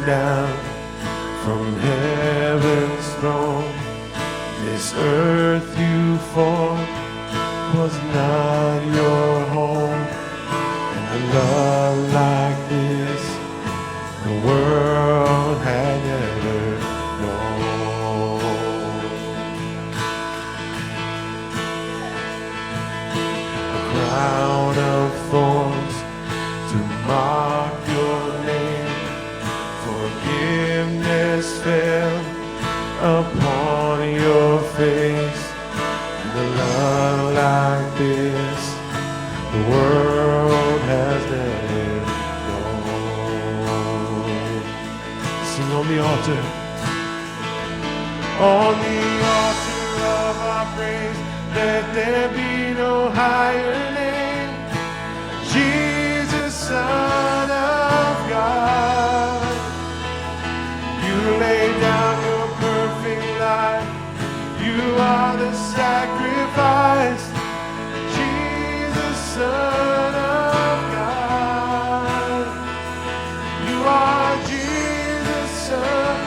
down from heaven's throne. This earth you formed was not your home, and a love like this the world had never known. A crown of thorns to mark your name, forgiveness fell upon your face. The love like this the world has never known. Sing on the altar. On the altar of our praise, let there be no higher name. Jesus, Son of God, you laid down your perfect life. You are the sacrifice. Jesus, Son of God. You are Jesus, Son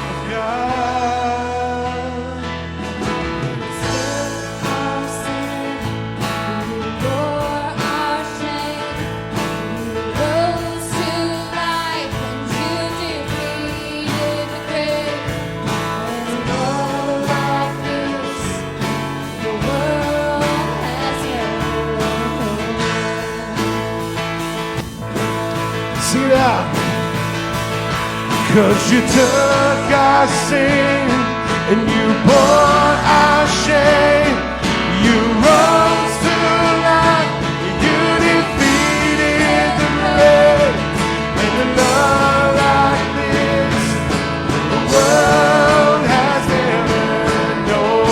of God. Took our sin, you bore our shame. You rose to life and you defeated the grave. And love like this the world has never known. Sing it out. 'Cause you took our sin and you bore our shame. You rose to life, you defeated the grave. And a love like this the world has never known.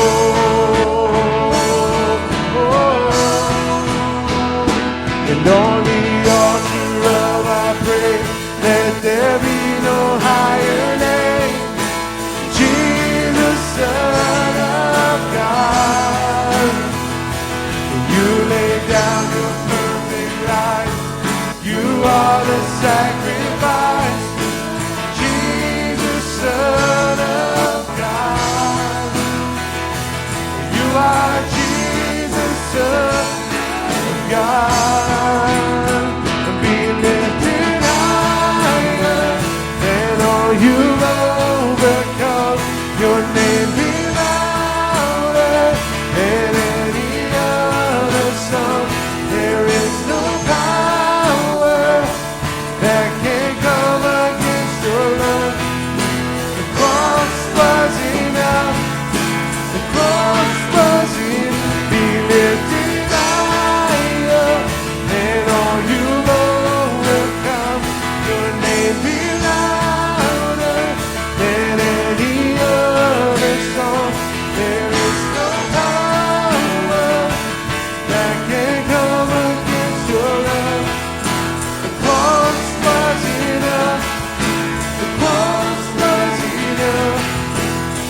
And on the altar of our praise, let there be no higher name. Jesus, Son of God. You laid down your perfect life. You are the sacrifice. Jesus, Son of God. You are Jesus, Son of God. Be lifted higher than all you've overcome. Your name be louder than any other song. There is no power that can come against your love. The cross was enough. The cross was enough. Be lifted higher than all you've overcome. Your name be louder than any other song. There is no power that can come against your love. The cross was enough. The cross was enough.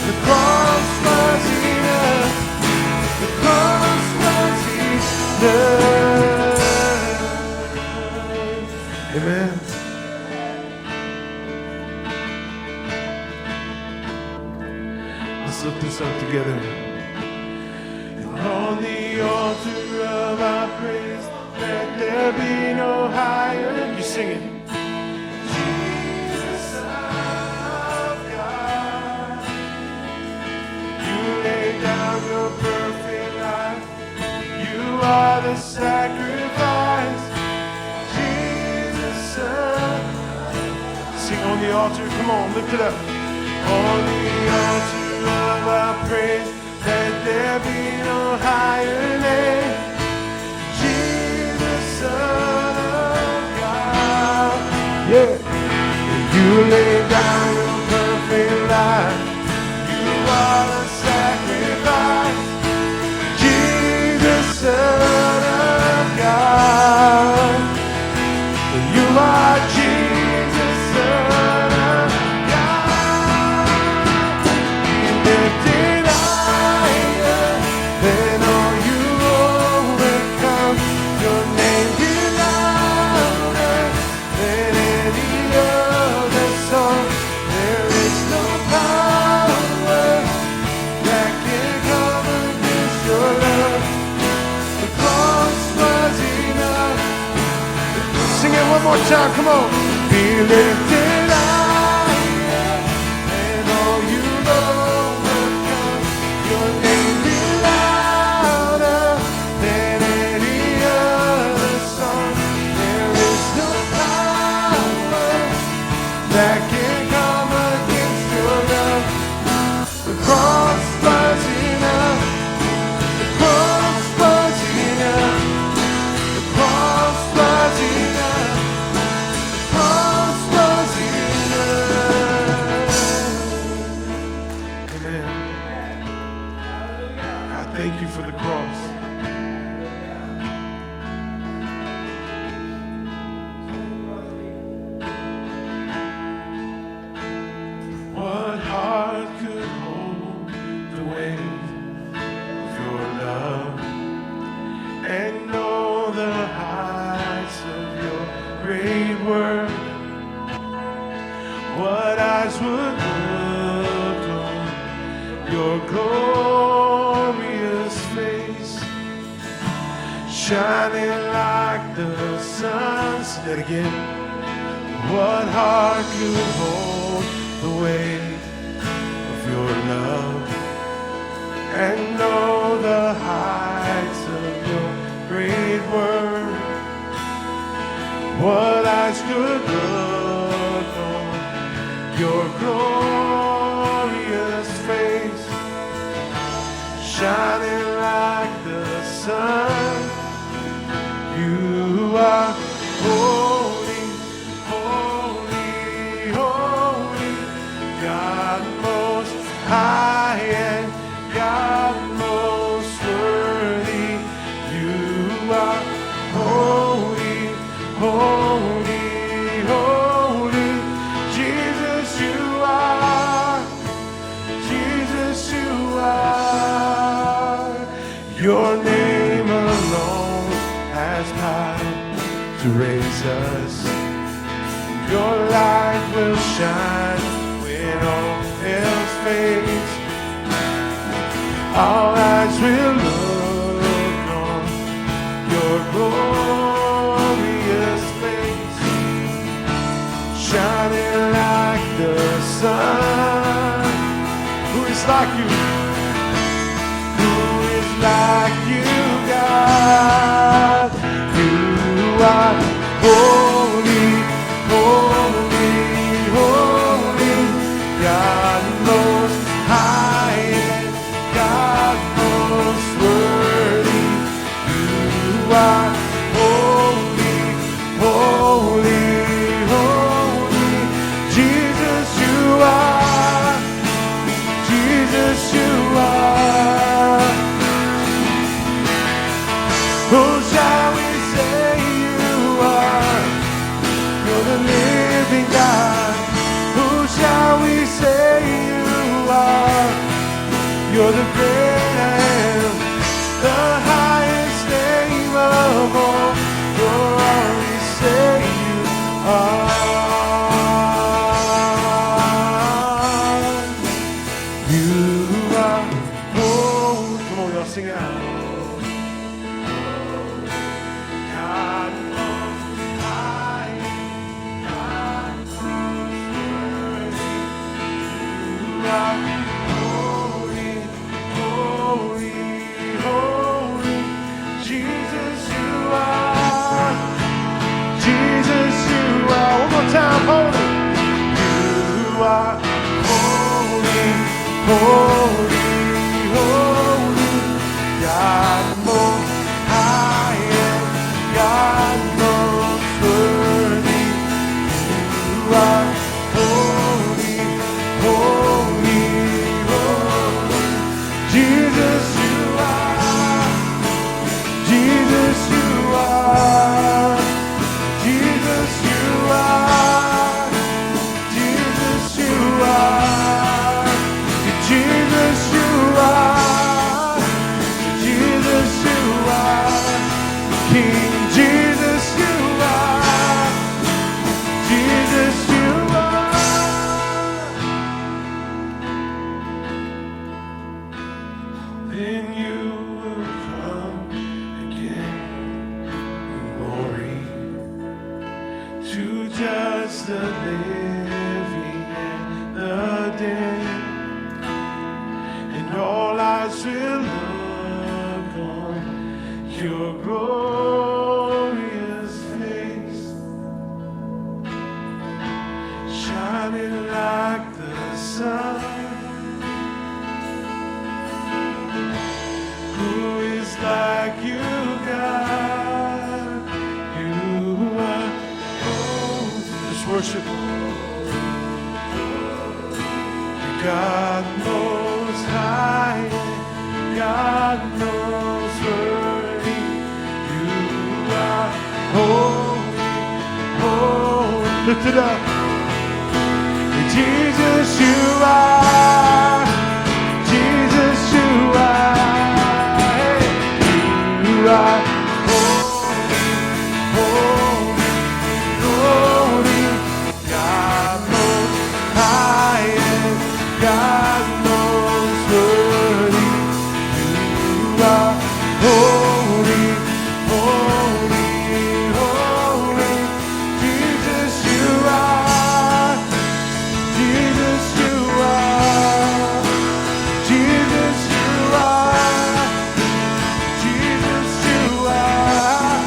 The cross was enough. The cross was enough. Amen. Let's lift this up together. And on the altar of our praise, let there be no higher. You sing it. Jesus, Son of God. You laid down your perfect life. You are the sacrifice. Jesus, Son. Sing on the altar. Come on, lift it up. On the altar of our praise, let there be no higher name. Jesus, Son of God. Yeah. You laid down your perfect life. You are the sacrifice. Jesus, Son of God. You are Jesus, Son of God. You lifted higher than all you one more time, come on. Be lifted higher, and all you overcome. Your name be louder than any other song. There is no power that can come against your love. The cross was enough. The cross was enough. The cross was enough. The cross was enough. Amen. I thank you for the cross. What heart could hold the weight of your love and know the heights of your great word? What eyes would look on your glorious face, shining like the sun? Say that again. What heart could hold the weight of your love and know the heights of your great word? What eyes could look on your glorious face, shining like the sun? You are holy, holy, holy, God most high and God most worthy. You are holy, holy, holy. Jesus, you are. Jesus, you are. Your name alone has power to raise us. Your light will shine when all else fades. Our eyes will look on your glorious face, shining like the sun. Who is like you? Who is like you, God? You are holy, holy, holy, God most high and God most worthy. You are holy, holy, holy. Jesus, you are. Jesus, you are. Who shall we say you are? You're the living God. Who shall we say you are? You're the great I am, the highest name of all. You're all we say you are. You are holy. Come on, y'all, sing it out. God most high, God most worthy. You are holy, holy, holy. Jesus, you are. Jesus, you are. One more time, holy. You are holy, holy, holy. God most high and God most worthy. You are holy, holy, holy. Jesus, you are. Jesus, you are. Jesus, you are. Jesus, you are. Jesus, you are. Jesus, you are. King Jesus, you are. Jesus, you are. Then you will come again in glory the living and the dead, and all eyes will look on your glorious face, shining like the sun. Who is like you, God? You are holy. Just worship. God knows high, God knows worthy. You are holy, holy. Lift it up. Jesus, you are. Jesus, you are. You are holy, holy, holy. God knows high and God knows worthy. You are holy, holy, holy. Jesus, you are. Jesus, you are. Jesus, you are. Jesus, you are.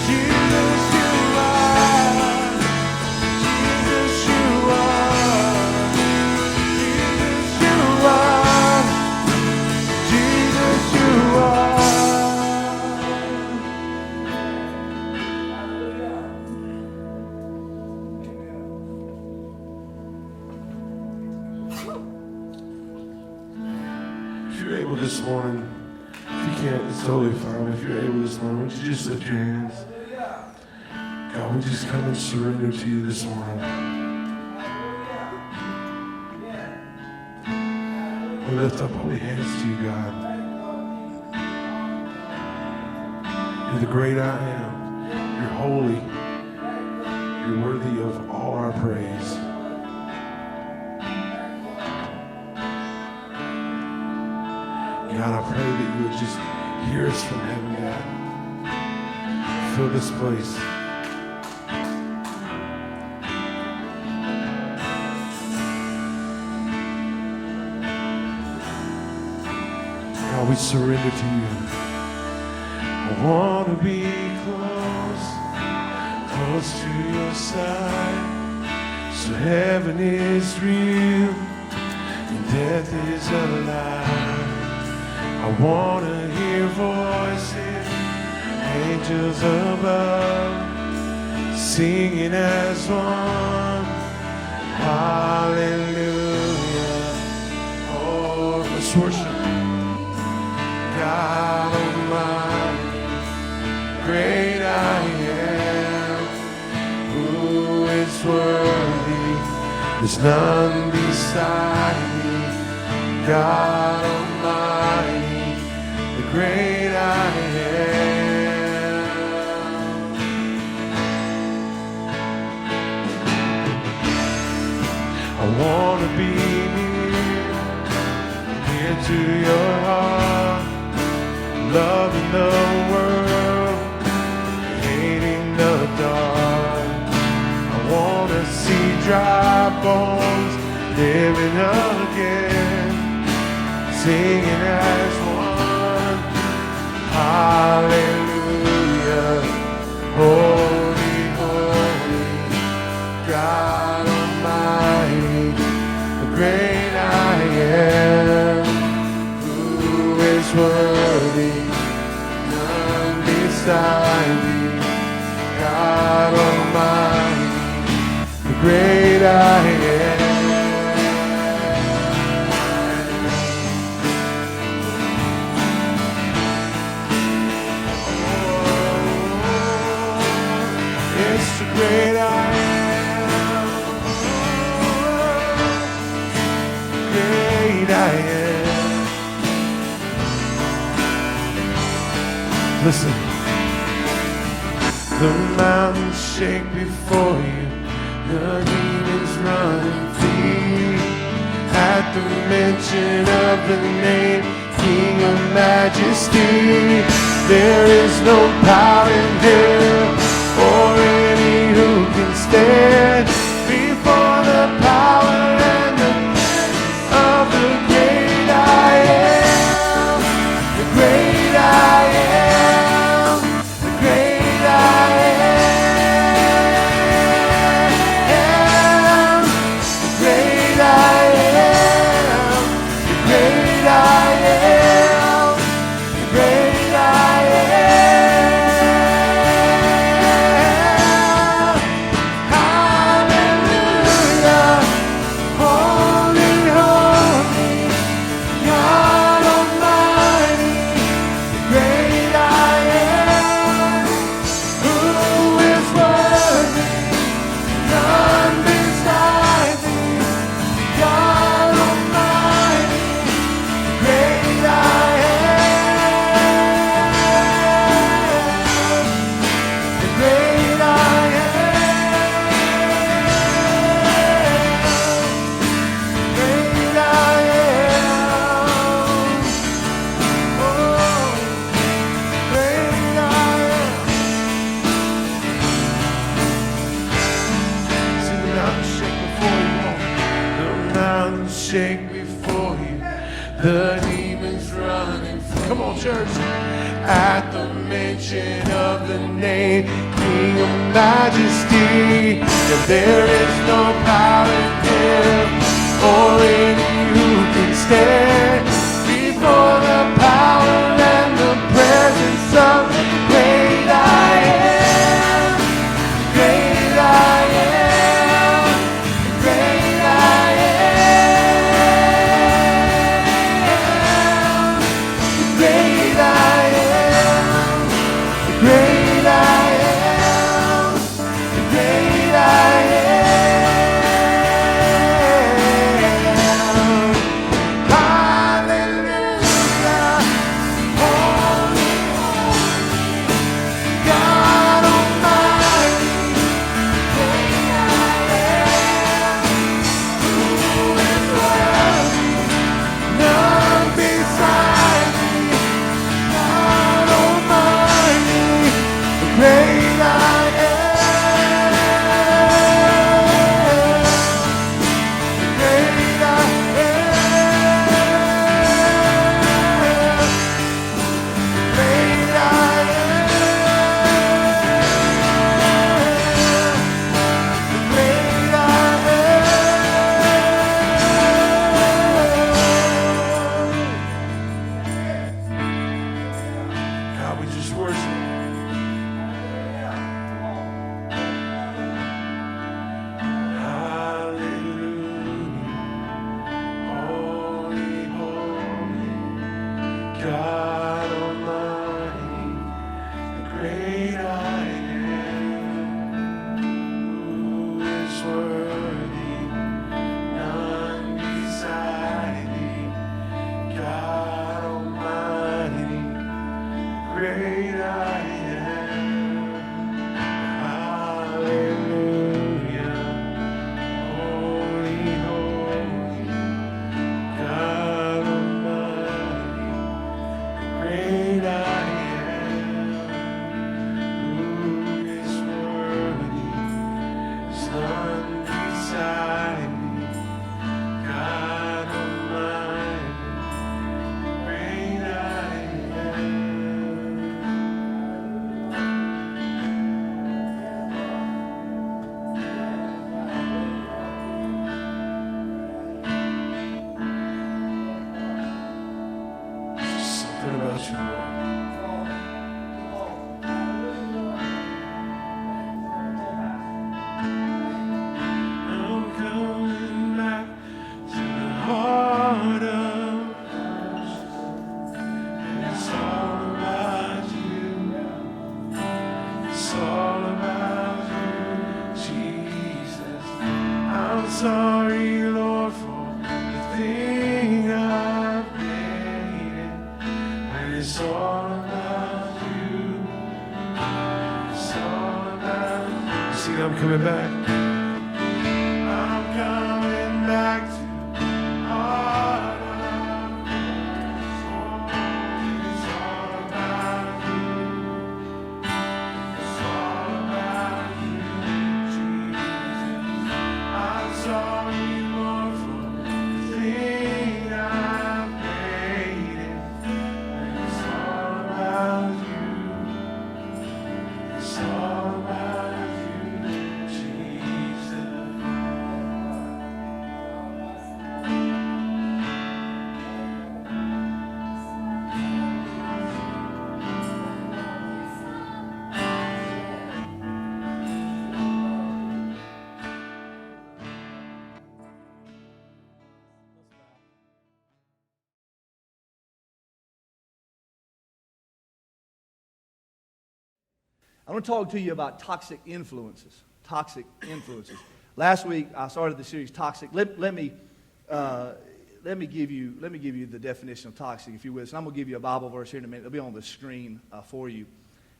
Jesus, you are. Jesus, you are. Jesus, you are. Jesus, you are. If you're able this morning, if you can't, it's totally fine. If you're able this morning, would you just lift your hands? God, we just come and surrender to you this morning. We lift up holy hands to you, God. You're the great I am. You're holy. You're worthy of all our praise. God, I pray that you would just hear us from heaven, God. Fill this place. God, we surrender to you. I want to be close, close to your side. So heaven is real and death is a lie. I want to hear voices, angels above, singing as one. Hallelujah. Oh, let's worship. God Almighty, great I am, who is worthy, there's none beside me. God Almighty, the great I am. I want to be near to your heart, loving the world, hating the dark. I want to see dry bones living again, singing as one. Hallelujah. Holy, holy, God Almighty, the great I am, who is worthy, none beside me. God Almighty, the great I am. It's the great I am, great I am. Listen, the mountains shake before you, the demons run and flee. At the mention of the name, King of Majesty, there is no power in hell or any who can stand shake before you. The demons running. Come on, church. At the mention of the name, King of Majesty, that there is no power in him, or any who can stand before the power and the presence of the great I am. Great I am. Great I am. Great I am. Great I am. Great I am. Hallelujah. Holy, holy, God Almighty. Great I am. Who is worthy? None beside me. God Almighty. Great I am. Great I am. Great I am. Great I am. God, we just worship. Hallelujah. Holy, holy, God Almighty, the great I am. Who is worthy? None beside thee. God Almighty, great I am. Hallelujah. Holy, holy, God Almighty, great I am. Who is worthy? None beside thee. God Almighty, great I am. Something about you, Lord. I'm coming back to the heart of it's all about you. It's all about you, Jesus. I'm sorry, Lord, for the thing I've made it. And it's all about you. It's all about you. See, I'm coming back. I'm coming back to the heart of it's all about you. It's all about you, Jesus. I'm sorry, Lord, for the thing I've made it. It's all about you. It's all about you, Jesus. I want to talk to you about toxic influences. Toxic influences. Last week I started the series Toxic. Let me give you the definition of toxic, if you will. And I'm going to give you a Bible verse here in a minute. It'll be on the screen for you.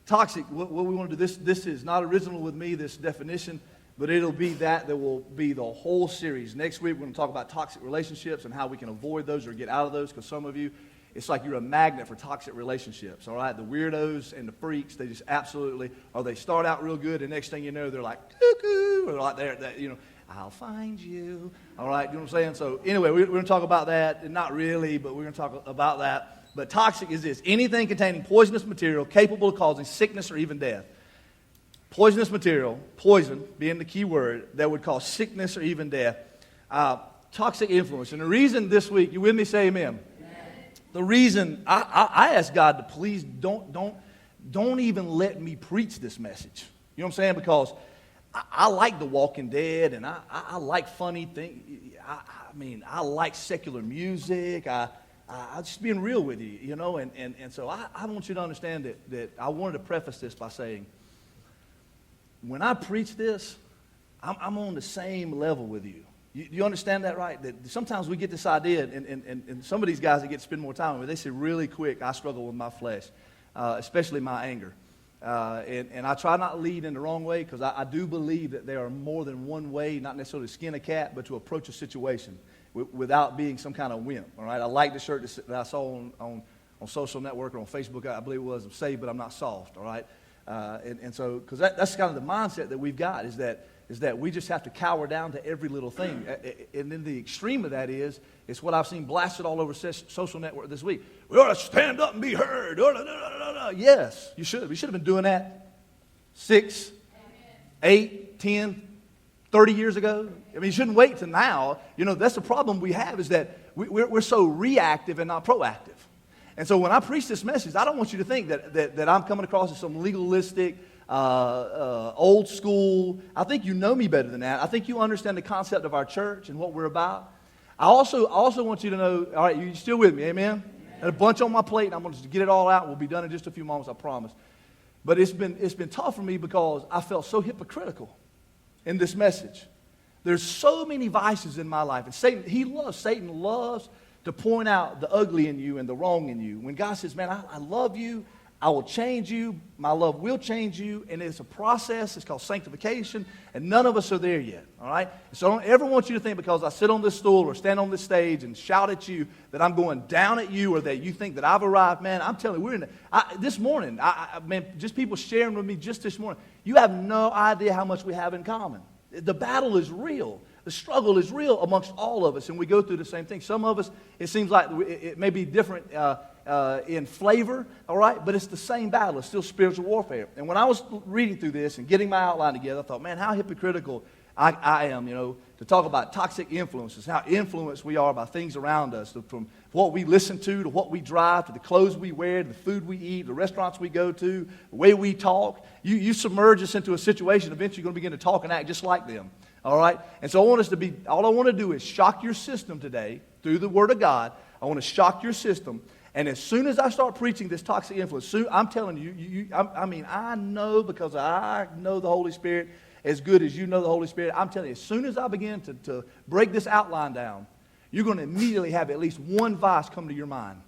Toxic. What we want to do. This is not original with me. This definition, but it'll be that will be the whole series. Next week we're going to talk about toxic relationships and how we can avoid those or get out of those. Because some of you, it's like you're a magnet for toxic relationships, all right? The weirdos and the freaks, they just absolutely, or they start out real good, and next thing you know, they're like, cuckoo, or like they're I'll find you. All right, you know what I'm saying? So anyway, we're going to talk about that. Not really, but we're going to talk about that. But toxic is this: anything containing poisonous material capable of causing sickness or even death. Poisonous material, poison being the key word, that would cause sickness or even death. Toxic influence. And the reason this week, you with me? Say amen. The reason I asked God to please don't even let me preach this message. You know what I'm saying? Because I like The Walking Dead, and I like funny things. I like secular music. I'm just being real with you, you know. And so I want you to understand that I wanted to preface this by saying, when I preach this, I'm on the same level with you. You understand that, right? That sometimes we get this idea, and some of these guys that get to spend more time with me, they say really quick, I struggle with my flesh, especially my anger. And I try not to lead in the wrong way, because I do believe that there are more than one way, not necessarily to skin a cat, but to approach a situation without being some kind of wimp. All right, I like the shirt that I saw on social network or on Facebook. I believe it was, "I'm saved, but I'm not soft." All right, and so because that's kind of the mindset that we've got is that we just have to cower down to every little thing. And then the extreme of that is what I've seen blasted all over social network this week. We ought to stand up and be heard. Yes, you should. We should have been doing that 6, 8, 10, 30 years ago. I mean, you shouldn't wait till now. You know, that's the problem we have, is that we're so reactive and not proactive. And so when I preach this message, I don't want you to think that I'm coming across as some legalistic, old school. I think you know me better than that. I think you understand the concept of our church and what we're about. I also want you to know, all right, you still with me, amen? And a bunch on my plate, and I'm going to just get it all out. We'll be done in just a few moments, I promise. But it's been tough for me because I felt so hypocritical in this message. There's so many vices in my life. And Satan loves to point out the ugly in you and the wrong in you. When God says, man, I love you, I will change you, my love will change you, and it's a process. It's called sanctification, and none of us are there yet, all right? So I don't ever want you to think because I sit on this stool or stand on this stage and shout at you that I'm going down at you or that you think that I've arrived. Man, I'm telling you, this morning, man, just people sharing with me just this morning, you have no idea how much we have in common. The battle is real. The struggle is real amongst all of us, and we go through the same thing. Some of us, it seems like it may be different in flavor, all right, but it's the same battle. It's still spiritual warfare. And when I was reading through this and getting my outline together, I thought, man, how hypocritical I am, you know, to talk about toxic influences, how influenced we are by things around us, from what we listen to what we drive, to the clothes we wear, to the food we eat, the restaurants we go to, the way we talk. You submerge us into a situation, eventually you're going to begin to talk and act just like them. All right? And so all I want to do is shock your system today through the Word of God. I want to shock your system. And as soon as I start preaching this toxic influence, I'm telling you, I know, because I know the Holy Spirit as good as you know the Holy Spirit. I'm telling you, as soon as I begin to break this outline down, you're going to immediately have at least one vice come to your mind.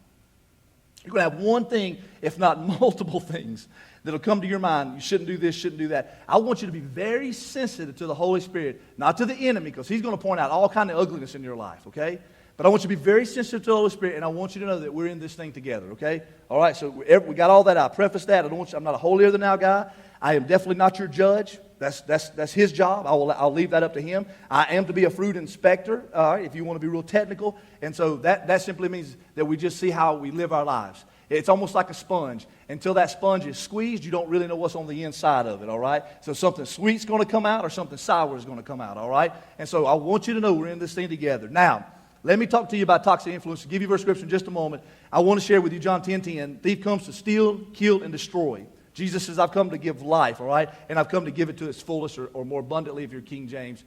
You're going to have one thing, if not multiple things, that'll come to your mind. You shouldn't do this, shouldn't do that. I want you to be very sensitive to the Holy Spirit, not to the enemy, because he's going to point out all kind of ugliness in your life, okay? But I want you to be very sensitive to the Holy Spirit, and I want you to know that we're in this thing together, okay? All right, so we got all that out. I preface that. I'm not a holier-than-thou guy. I am definitely not your judge. That's his job. I'll leave that up to him. I am to be a fruit inspector, all right, if you want to be real technical. And so that simply means that we just see how we live our lives. It's almost like a sponge. Until that sponge is squeezed, you don't really know what's on the inside of it, all right? So something sweet's going to come out or something sour is going to come out, all right? And so I want you to know we're in this thing together. Now, let me talk to you about toxic influence. To give you verse scripture in just a moment, I want to share with you John 10:10. Thief comes to steal, kill, and destroy. Jesus says, I've come to give life, all right? And I've come to give it to its fullest or more abundantly if you're a King James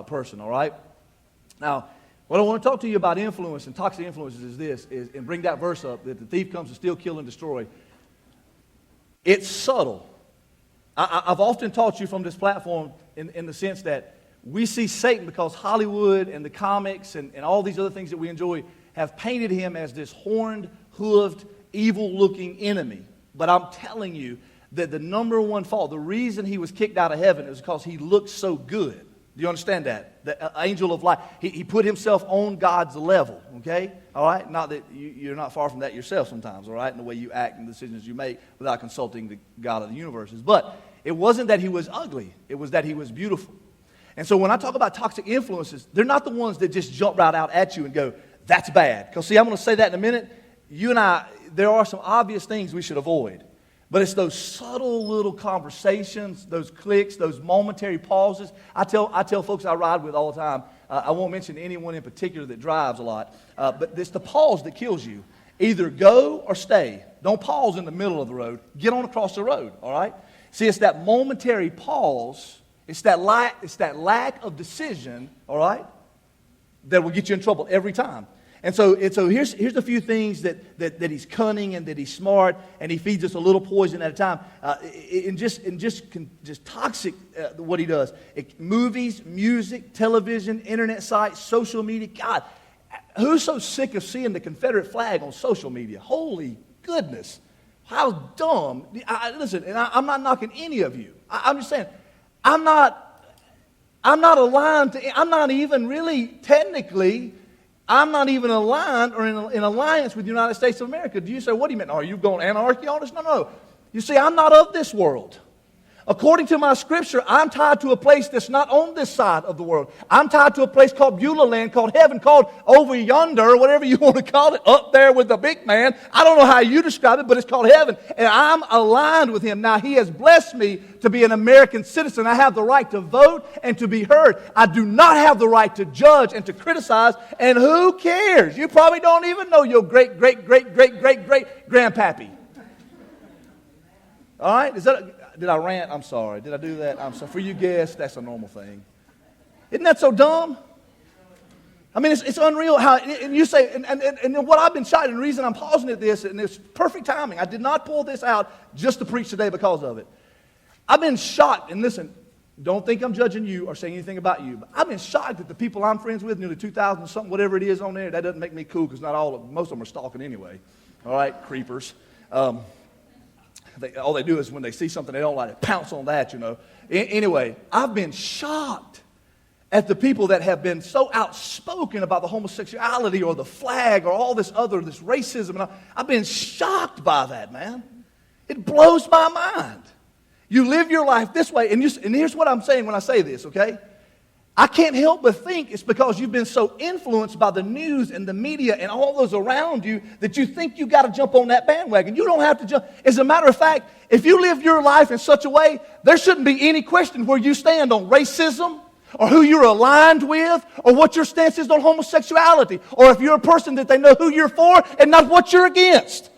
person, all right? Now, what I want to talk to you about influence and toxic influences is this, and bring that verse up, that the thief comes to steal, kill, and destroy. It's subtle. I've often taught you from this platform in the sense that we see Satan because Hollywood and the comics and all these other things that we enjoy have painted him as this horned, hooved, evil-looking enemy. But I'm telling you that the number one fault, the reason he was kicked out of heaven is because he looked so good. Do you understand that? The angel of light. He put himself on God's level, okay? All right? Not that you're not far from that yourself sometimes, all right? In the way you act and the decisions you make without consulting the God of the universes. But it wasn't that he was ugly. It was that he was beautiful. And so when I talk about toxic influences, they're not the ones that just jump right out at you and go, that's bad. Because see, I'm going to say that in a minute. You and I, there are some obvious things we should avoid. But it's those subtle little conversations, those clicks, those momentary pauses. I tell folks I ride with all the time, I won't mention anyone in particular that drives a lot, but it's the pause that kills you. Either go or stay. Don't pause in the middle of the road. Get on across the road, all right? See, it's that momentary pause. It's that lack of decision, all right, that will get you in trouble every time. And so here's a few things that he's cunning and that he's smart, and he feeds us a little poison at a time. Just toxic what he does. Movies, music, television, internet sites, social media. God, who's so sick of seeing the Confederate flag on social media? Holy goodness. How dumb. Listen, and I'm not knocking any of you. I'm just saying, I'm not aligned to, I'm not even really technically, I'm not even aligned or in alliance with the United States of America. Do you say, what do you mean? Are you going anarchy on us? No. You see, I'm not of this world. According to my scripture, I'm tied to a place that's not on this side of the world. I'm tied to a place called Beulah land, called heaven, called over yonder, whatever you want to call it, up there with the big man. I don't know how you describe it, but it's called heaven. And I'm aligned with him. Now, he has blessed me to be an American citizen. I have the right to vote and to be heard. I do not have the right to judge and to criticize. And who cares? You probably don't even know your great-great-great-great-great-great-grandpappy. All right? Did I rant? I'm sorry. Did I do that? I'm sorry. For you guests, that's a normal thing. Isn't that so dumb? I mean, it's unreal how, and you say, and what I've been shocked, and the reason I'm pausing at this, and it's perfect timing. I did not pull this out just to preach today because of it. I've been shocked, and listen, don't think I'm judging you or saying anything about you, but I've been shocked that the people I'm friends with, nearly 2,000 something, whatever it is on there, that doesn't make me cool because most of them are stalking anyway. All right, creepers. All they do is when they see something they don't like, they pounce on that, you know. Anyway, I've been shocked at the people that have been so outspoken about the homosexuality or the flag or all this racism. And I've been shocked by that, man. It blows my mind. You live your life this way, and here's what I'm saying when I say this, okay? I can't help but think it's because you've been so influenced by the news and the media and all those around you that you think you got to jump on that bandwagon. You don't have to jump. As a matter of fact, if you live your life in such a way, there shouldn't be any question where you stand on racism or who you're aligned with or what your stance is on homosexuality or if you're a person that they know who you're for and not what you're against.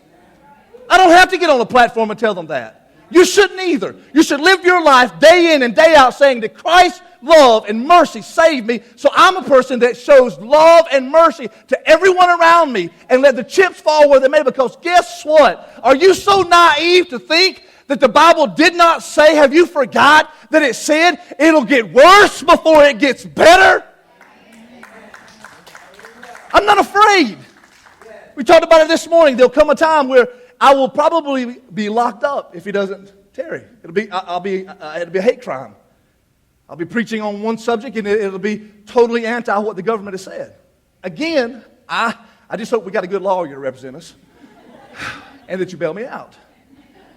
I don't have to get on a platform and tell them that. You shouldn't either. You should live your life day in and day out saying that Christ's love and mercy saved me, so I'm a person that shows love and mercy to everyone around me and let the chips fall where they may, because guess what? Are you so naive to think that the Bible did not say, have you forgot that it said it'll get worse before it gets better? I'm not afraid. We talked about it this morning. There'll come a time where I will probably be locked up if he doesn't tarry. It'll be a hate crime. I'll be preaching on one subject and it'll be totally anti what the government has said. Again, I just hope we got a good lawyer to represent us and that you bail me out.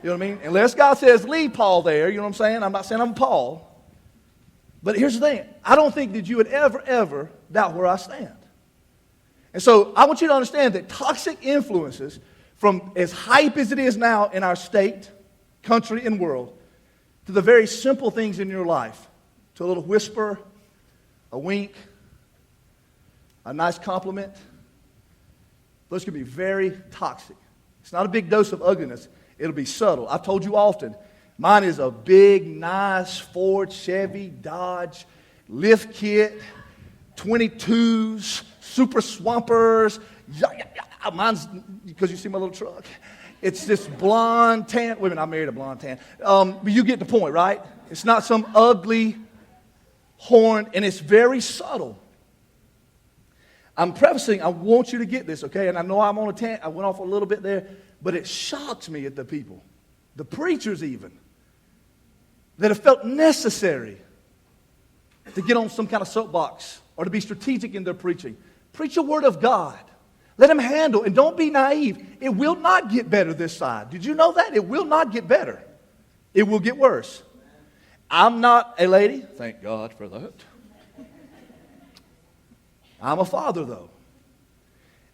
You know what I mean? Unless God says, leave Paul there, you know what I'm saying? I'm not saying I'm Paul. But here's the thing. I don't think that you would ever doubt where I stand. And so I want you to understand that toxic influences, from as hype as it is now in our state, country, and world, to the very simple things in your life, to a little whisper, a wink, a nice compliment, those can be very toxic. It's not a big dose of ugliness. It'll be subtle. I've told you often, mine is a big, nice Ford, Chevy, Dodge, lift kit, 22s, super swampers. Mine's, because you see my little truck. It's this blonde tan. Wait a minute, I married a blonde tan. But you get the point, right? It's not some ugly horn, and it's very subtle. I'm prefacing, I want you to get this, okay? And I know I'm on a tangent. I went off a little bit there, but it shocks me at the people, the preachers even, that have felt necessary to get on some kind of soapbox or to be strategic in their preaching. Preach the word of God. Let him handle, and don't be naive. It will not get better this side. Did you know that? It will not get better. It will get worse. I'm not a lady. Thank God for that. I'm a father, though.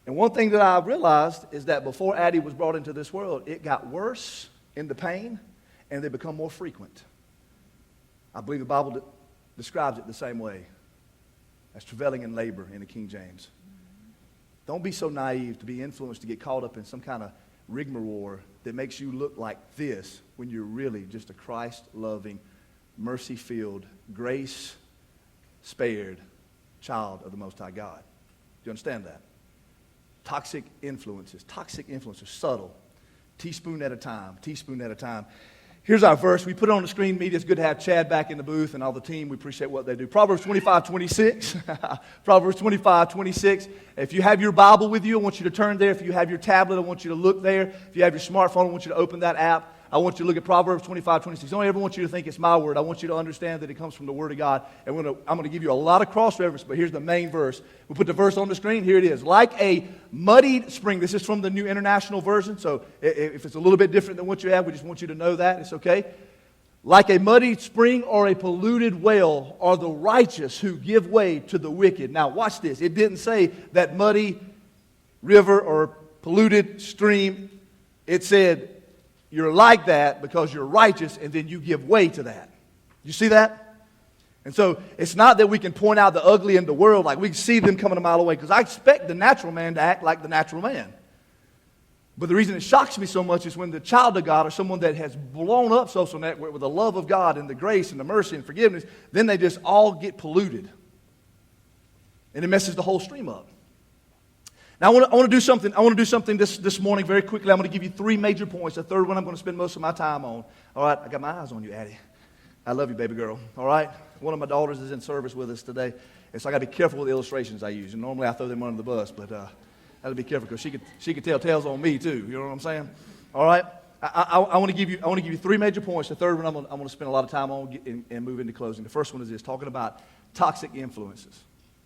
And one thing that I realized is that before Addie was brought into this world, it got worse in the pain, and they become more frequent. I believe the Bible describes it the same way as travailing in labor in the King James. Don't be so naive to be influenced to get caught up in some kind of rigmarole that makes you look like this when you're really just a Christ-loving, mercy-filled, grace-spared child of the Most High God. Do you understand that? Toxic influences, subtle, teaspoon at a time, teaspoon at a time. Here's our verse. We put it on the screen. Media. It's good to have Chad back in the booth and all the team. We appreciate what they do. Proverbs 25:26. Proverbs 25:26. If you have your Bible with you, I want you to turn there. If you have your tablet, I want you to look there. If you have your smartphone, I want you to open that app. I want you to look at Proverbs 25:26. I don't ever want you to think it's my word. I want you to understand that it comes from the Word of God. And I'm going to give you a lot of cross-reference, but here's the main verse. We put the verse on the screen. Here it is. Like a muddied spring. This is from the New International Version, so if it's a little bit different than what you have, we just want you to know that. It's okay. Like a muddied spring or a polluted well are the righteous who give way to the wicked. Now, watch this. It didn't say that muddy river or polluted stream. It said, you're like that because you're righteous, and then you give way to that. You see that? And so it's not that we can point out the ugly in the world, like we can see them coming a mile away, because I expect the natural man to act like the natural man. But the reason it shocks me so much is when the child of God or someone that has blown up social network with the love of God and the grace and the mercy and forgiveness, then they just all get polluted. And it messes the whole stream up. Now, I want to do something. I want to do something this morning very quickly. I'm going to give you 3 major points. The third one I'm going to spend most of my time on. All right, I got my eyes on you, Addie. I love you, baby girl. All right? One of my daughters is in service with us today, and so I got to be careful with the illustrations I use. And normally I throw them under the bus, but I got to be careful because she could tell tales on me too. You know what I'm saying? All right. I want to give you 3 major points. The third one I'm going to spend a lot of time on and move into closing. The first one is this: talking about toxic influences.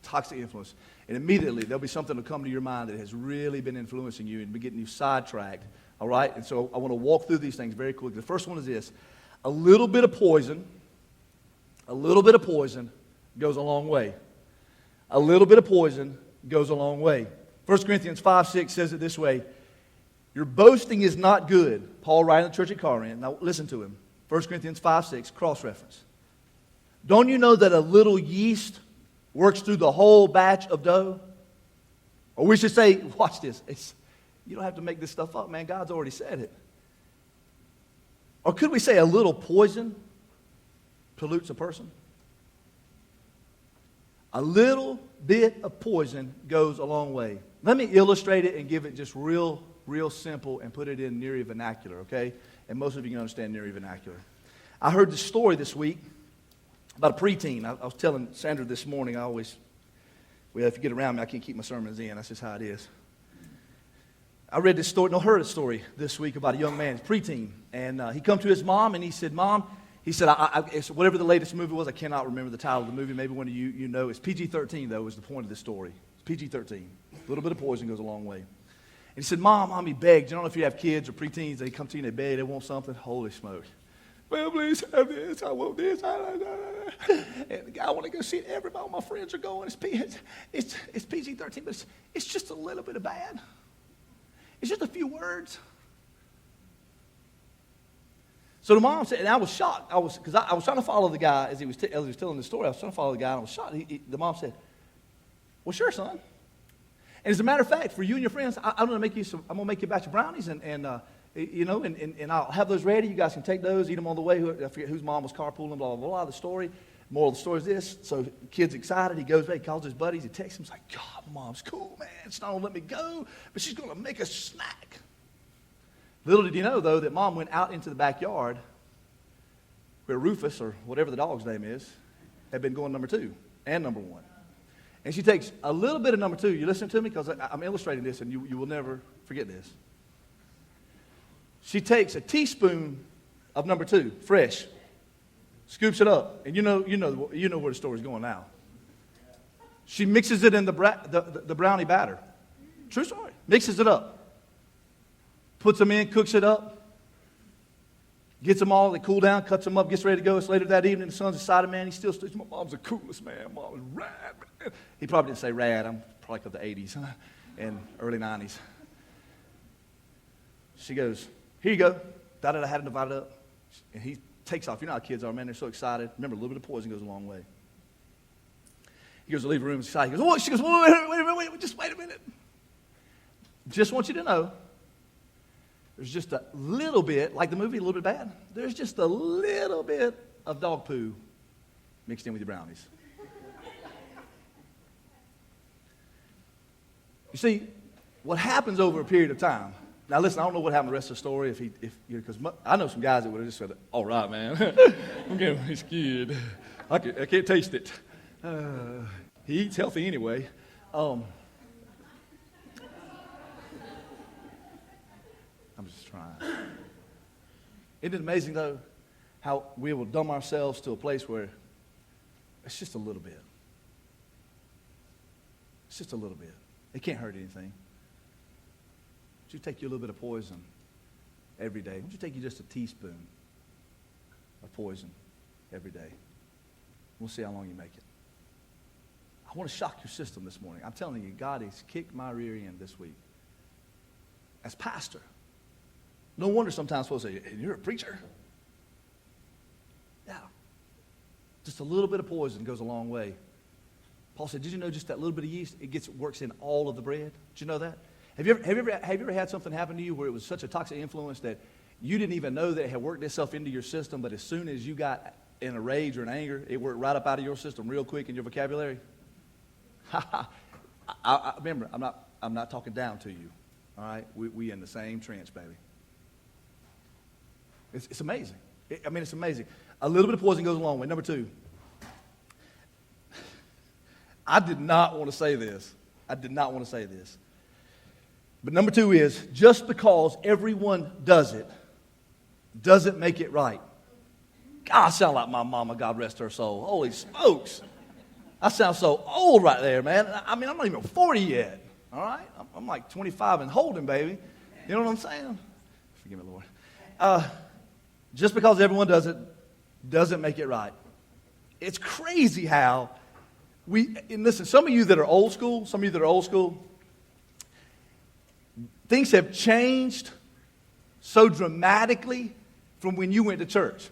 Toxic influence. And immediately there'll be something to come to your mind that has really been influencing you and be getting you sidetracked. All right? And so I want to walk through these things very quickly. The first one is this: a little bit of poison goes a long way. A little bit of poison goes a long way. 1 Corinthians 5:6 says it this way: your boasting is not good. Paul writing to the church at Corinth. Now listen to him. 1 Corinthians 5:6, cross-reference. Don't you know that a little yeast works through the whole batch of dough? Or we should say, watch this. You don't have to make this stuff up, man. God's already said it. Or could we say a little poison pollutes a person? A little bit of poison goes a long way. Let me illustrate it and give it just real simple and put it in Neary vernacular, okay? And most of you can understand Neary vernacular. I heard this story this week about a preteen. I was telling Sandra this morning, if you get around me, I can't keep my sermons in. That's just how it is. I heard a story this week about a young man, a preteen. And he come to his mom, and he said, Mom, it's whatever the latest movie was, I cannot remember the title of the movie. Maybe one of you know. It's PG-13, though, is the point of the story. It's PG-13. A little bit of poison goes a long way. And he said, Mom, he begged. You don't know if you have kids or preteens, they come to you and they beg, they want something. Holy smoke. Well, please have this. I want this. And I want to go see it. Everybody, all my friends are going. It's PG-13, but it's just a little bit of bad. It's just a few words. So the mom said, and I was shocked. Because I was trying to follow the guy as he was telling the story. I was trying to follow the guy, and I was shocked. The mom said, well, sure, son. And as a matter of fact, for you and your friends, I'm going to make you a batch of brownies, and I'll have those ready. You guys can take those, eat them on the way. I forget whose mom was carpooling, blah, blah, blah. The story. Moral of the story is this. So the kid's excited. He goes back, he calls his buddies. He texts him. He's like, God, Mom's cool, man. She's not going to let me go, but she's going to make a snack. Little did you know, though, that Mom went out into the backyard where Rufus, or whatever the dog's name is, had been going number 2 and number 1. And she takes a little bit of number 2. You listen to me? Because I'm illustrating this, and you will never forget this. She takes a teaspoon of number 2, fresh, scoops it up, and you know where the story's going now. She mixes it in the brownie batter. True story. Mixes it up, puts them in, cooks it up. Gets them all, they cool down, cuts them up, gets ready to go. It's later that evening, the son's excited, man. He still stays, my mom's the coolest, man. Mom is rad, man. He probably didn't say rad. I'm probably of the 80s and early 90s. She goes, here you go. Da-da-da, had it divided up. And he takes off. You know how kids are, man. They're so excited. Remember, a little bit of poison goes a long way. He goes to leave the room. He's excited. He goes, oh, she goes, wait, just wait a minute. Just want you to know, there's just a little bit, like the movie, a little bit bad. There's just a little bit of dog poo mixed in with your brownies. You see, what happens over a period of time. Now, listen, I don't know what happened the rest of the story. Because I know some guys that would have just said, all right, man, I'm getting scared. I can't taste it. He eats healthy anyway. I'm just trying. Isn't it amazing, though, how we will dumb ourselves to a place where it's just a little bit. It's just a little bit. It can't hurt anything. Would you take you a little bit of poison every day? Would you take you just a teaspoon of poison every day? We'll see how long you make it. I want to shock your system this morning. I'm telling you, God has kicked my rear end this week. As pastor. No wonder sometimes folks say, you're a preacher? Yeah. Just a little bit of poison goes a long way. Paul said, did you know just that little bit of yeast, works in all of the bread? Did you know that? Have you ever had something happen to you where it was such a toxic influence that you didn't even know that it had worked itself into your system, but as soon as you got in a rage or an anger, it worked right up out of your system real quick in your vocabulary? I remember, I'm not talking down to you. All right? We in the same trench, baby. It's amazing. It's amazing. A little bit of poison goes a long way. Number 2. I did not want to say this. But number 2 is, just because everyone does it, doesn't make it right. God, I sound like my mama, God rest her soul. Holy smokes. I sound so old right there, man. I'm not even 40 yet, all right? I'm like 25 and holding, baby. You know what I'm saying? Forgive me, Lord. Just because everyone does it, doesn't make it right. It's crazy how and listen, some of you that are old school, things have changed so dramatically from when you went to church.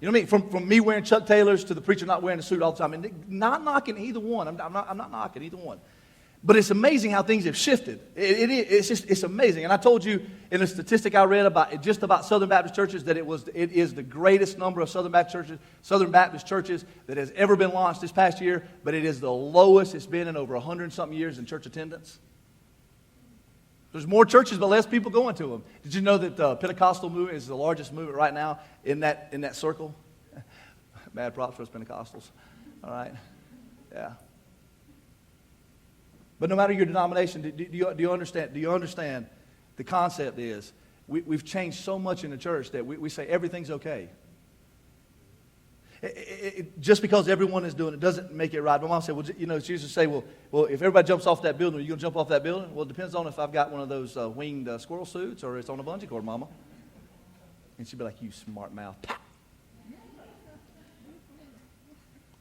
You know what I mean? From me wearing Chuck Taylors to the preacher not wearing a suit all the time. And not knocking either one. I'm not knocking either one. But it's amazing how things have shifted. It's amazing. And I told you in a statistic I read about Southern Baptist churches that it is the greatest number of Southern Baptist churches that has ever been launched this past year, but it is the lowest it's been in over 100-something years in church attendance. There's more churches, but less people going to them. Did you know that the Pentecostal movement is the largest movement right now in that circle? Mad props for us Pentecostals. All right? Yeah. But no matter your denomination, do you understand the concept is we've changed so much in the church that we say everything's okay. Just because everyone is doing it doesn't make it right. My mom said, Jesus say, well, if everybody jumps off that building, are you going to jump off that building? Well, it depends on if I've got one of those winged squirrel suits or it's on a bungee cord, Mama. And she'd be like, you smart mouth.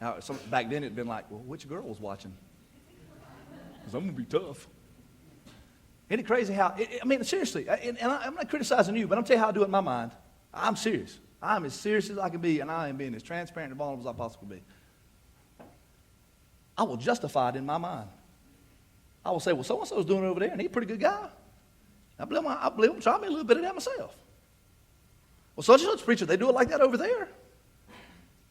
Now, back then it'd been like, well, which girl was watching? Because I'm going to be tough. Isn't it crazy how, seriously, and I'm not criticizing you, but I'm telling you how I do it in my mind. I'm serious. I'm as serious as I can be, and I am being as transparent and vulnerable as I possibly be. I will justify it in my mind. I will say, well, so-and-so's doing it over there, and he's a pretty good guy. I believe him, try me a little bit of that myself. Well, such preacher, they do it like that over there.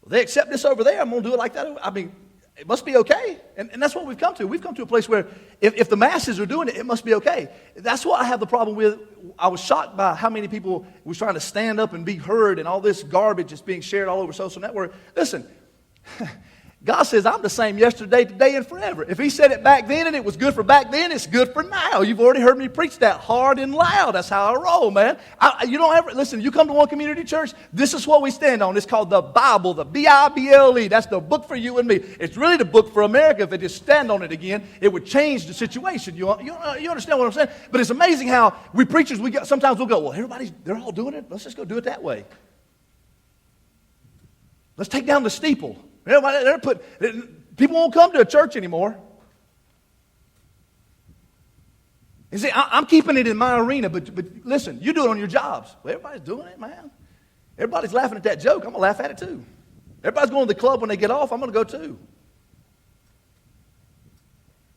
Well, they accept this over there, I'm going to do it like that over it must be okay. And that's what we've come to. We've come to a place where if the masses are doing it, it must be okay. That's what I have the problem with. I was shocked by how many people was trying to stand up and be heard and all this garbage is being shared all over social network. Listen, God says, I'm the same yesterday, today, and forever. If he said it back then and it was good for back then, it's good for now. You've already heard me preach that hard and loud. That's how I roll, man. You don't ever, listen, you come to one community church, this is what we stand on. It's called the Bible, the Bible. That's the book for you and me. It's really the book for America. If they just stand on it again, it would change the situation. You understand what I'm saying? But it's amazing how we preachers, sometimes we'll go, well, they're all doing it. Let's just go do it that way. Let's take down the steeple. People won't come to a church anymore. You see, I'm keeping it in my arena, but listen, you do it on your jobs. Well, everybody's doing it, man. Everybody's laughing at that joke. I'm going to laugh at it too. Everybody's going to the club when they get off. I'm going to go too.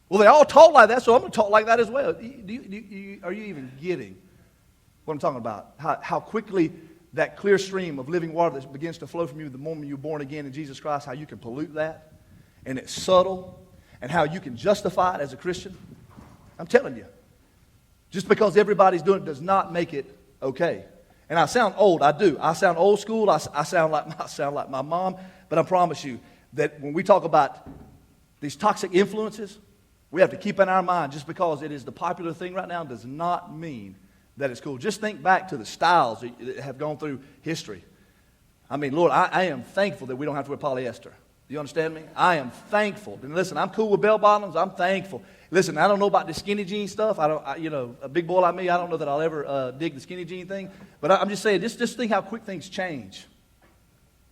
Well, they all talk like that, so I'm going to talk like that as well. Are you even getting what I'm talking about? How quickly that clear stream of living water that begins to flow from you the moment you're born again in Jesus Christ, how you can pollute that, and it's subtle, and how you can justify it as a Christian. I'm telling you, just because everybody's doing it does not make it okay. And I sound old, I do. I sound old school, I sound like my mom, but I promise you that when we talk about these toxic influences, we have to keep in our mind, just because it is the popular thing right now does not mean that it's cool. Just think back to the styles that have gone through history. I mean, Lord, I am thankful that we don't have to wear polyester. Do you understand me? I am thankful. And listen, I'm cool with bell bottoms. I'm thankful. Listen, I don't know about the skinny jean stuff. A big boy like me, I don't know that I'll ever dig the skinny jean thing. But I'm just saying, just think how quick things change.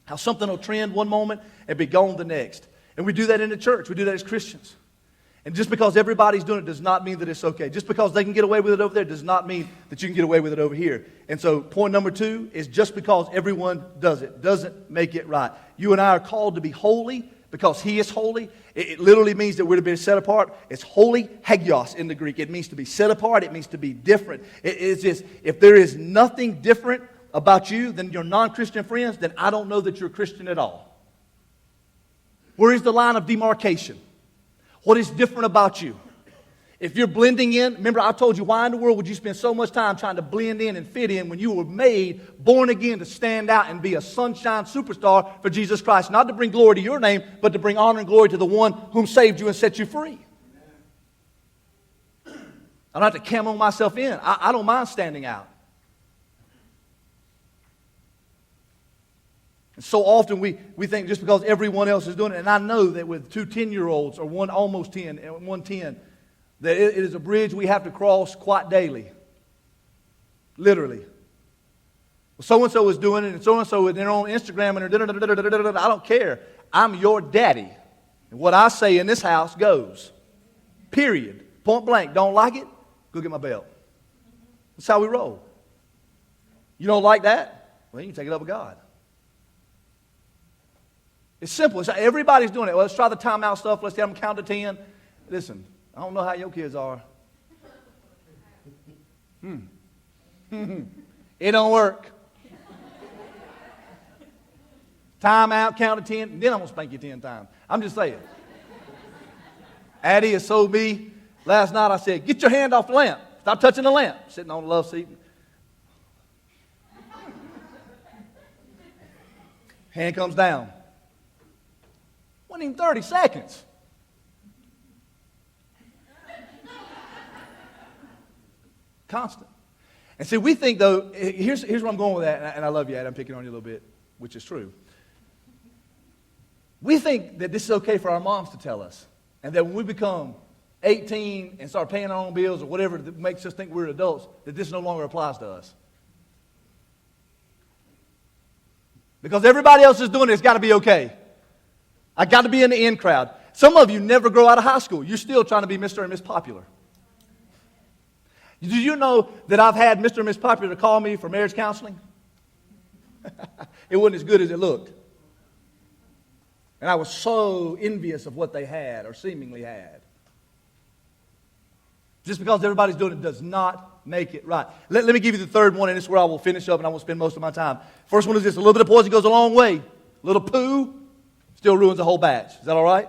How something will trend one moment and be gone the next. And we do that in the church. We do that as Christians. And just because everybody's doing it does not mean that it's okay. Just because they can get away with it over there does not mean that you can get away with it over here. And so point number 2 is just because everyone does it doesn't make it right. You and I are called to be holy because He is holy. It literally means that we're to be set apart. It's holy hagios in the Greek. It means to be set apart. It means to be different. It's just, if there is nothing different about you than your non-Christian friends, then I don't know that you're a Christian at all. Where is the line of demarcation? What is different about you? If you're blending in, remember I told you, why in the world would you spend so much time trying to blend in and fit in when you were made, born again, to stand out and be a sunshine superstar for Jesus Christ? Not to bring glory to your name, but to bring honor and glory to the one whom saved you and set you free. I don't have to camo myself in. I don't mind standing out. So often we think just because everyone else is doing it, and I know that with 2 10-year-olds, or one almost 10 and one 10, that it is a bridge we have to cross quite daily. Literally. Well, so-and-so is doing it, and so-and-so is on Instagram, and I don't care. I'm your daddy. And what I say in this house goes. Period. Point blank. Don't like it? Go get my belt. That's how we roll. You don't like that? Well, you can take it up with God. It's simple. It's everybody's doing it. Well, let's try the timeout stuff. Let's have them count to 10. Listen, I don't know how your kids are. It don't work. Timeout, count to 10, then I'm going to spank you 10 times. I'm just saying. Addie has told me last night, I said, get your hand off the lamp. Stop touching the lamp. Sitting on the love seat. Hand comes down. Wasn't even 30 seconds. Constant. And see, we think, though, here's where I'm going with that, and I love you, Ed. I'm picking on you a little bit, which is true. We think that this is okay for our moms to tell us, and that when we become 18 and start paying our own bills or whatever that makes us think we're adults, that this no longer applies to us. Because everybody else is doing it, it's got to be okay. I got to be in the in crowd. Some of you never grow out of high school. You're still trying to be Mr. and Miss Popular. Did you know that I've had Mr. and Miss Popular call me for marriage counseling? It wasn't as good as it looked. And I was so envious of what they had or seemingly had. Just because everybody's doing it does not make it right. Let me give you the third one, and this is where I will finish up and I will spend most of my time. First one is this: a little bit of poison goes a long way. A little poo still ruins a whole batch. Is that all right?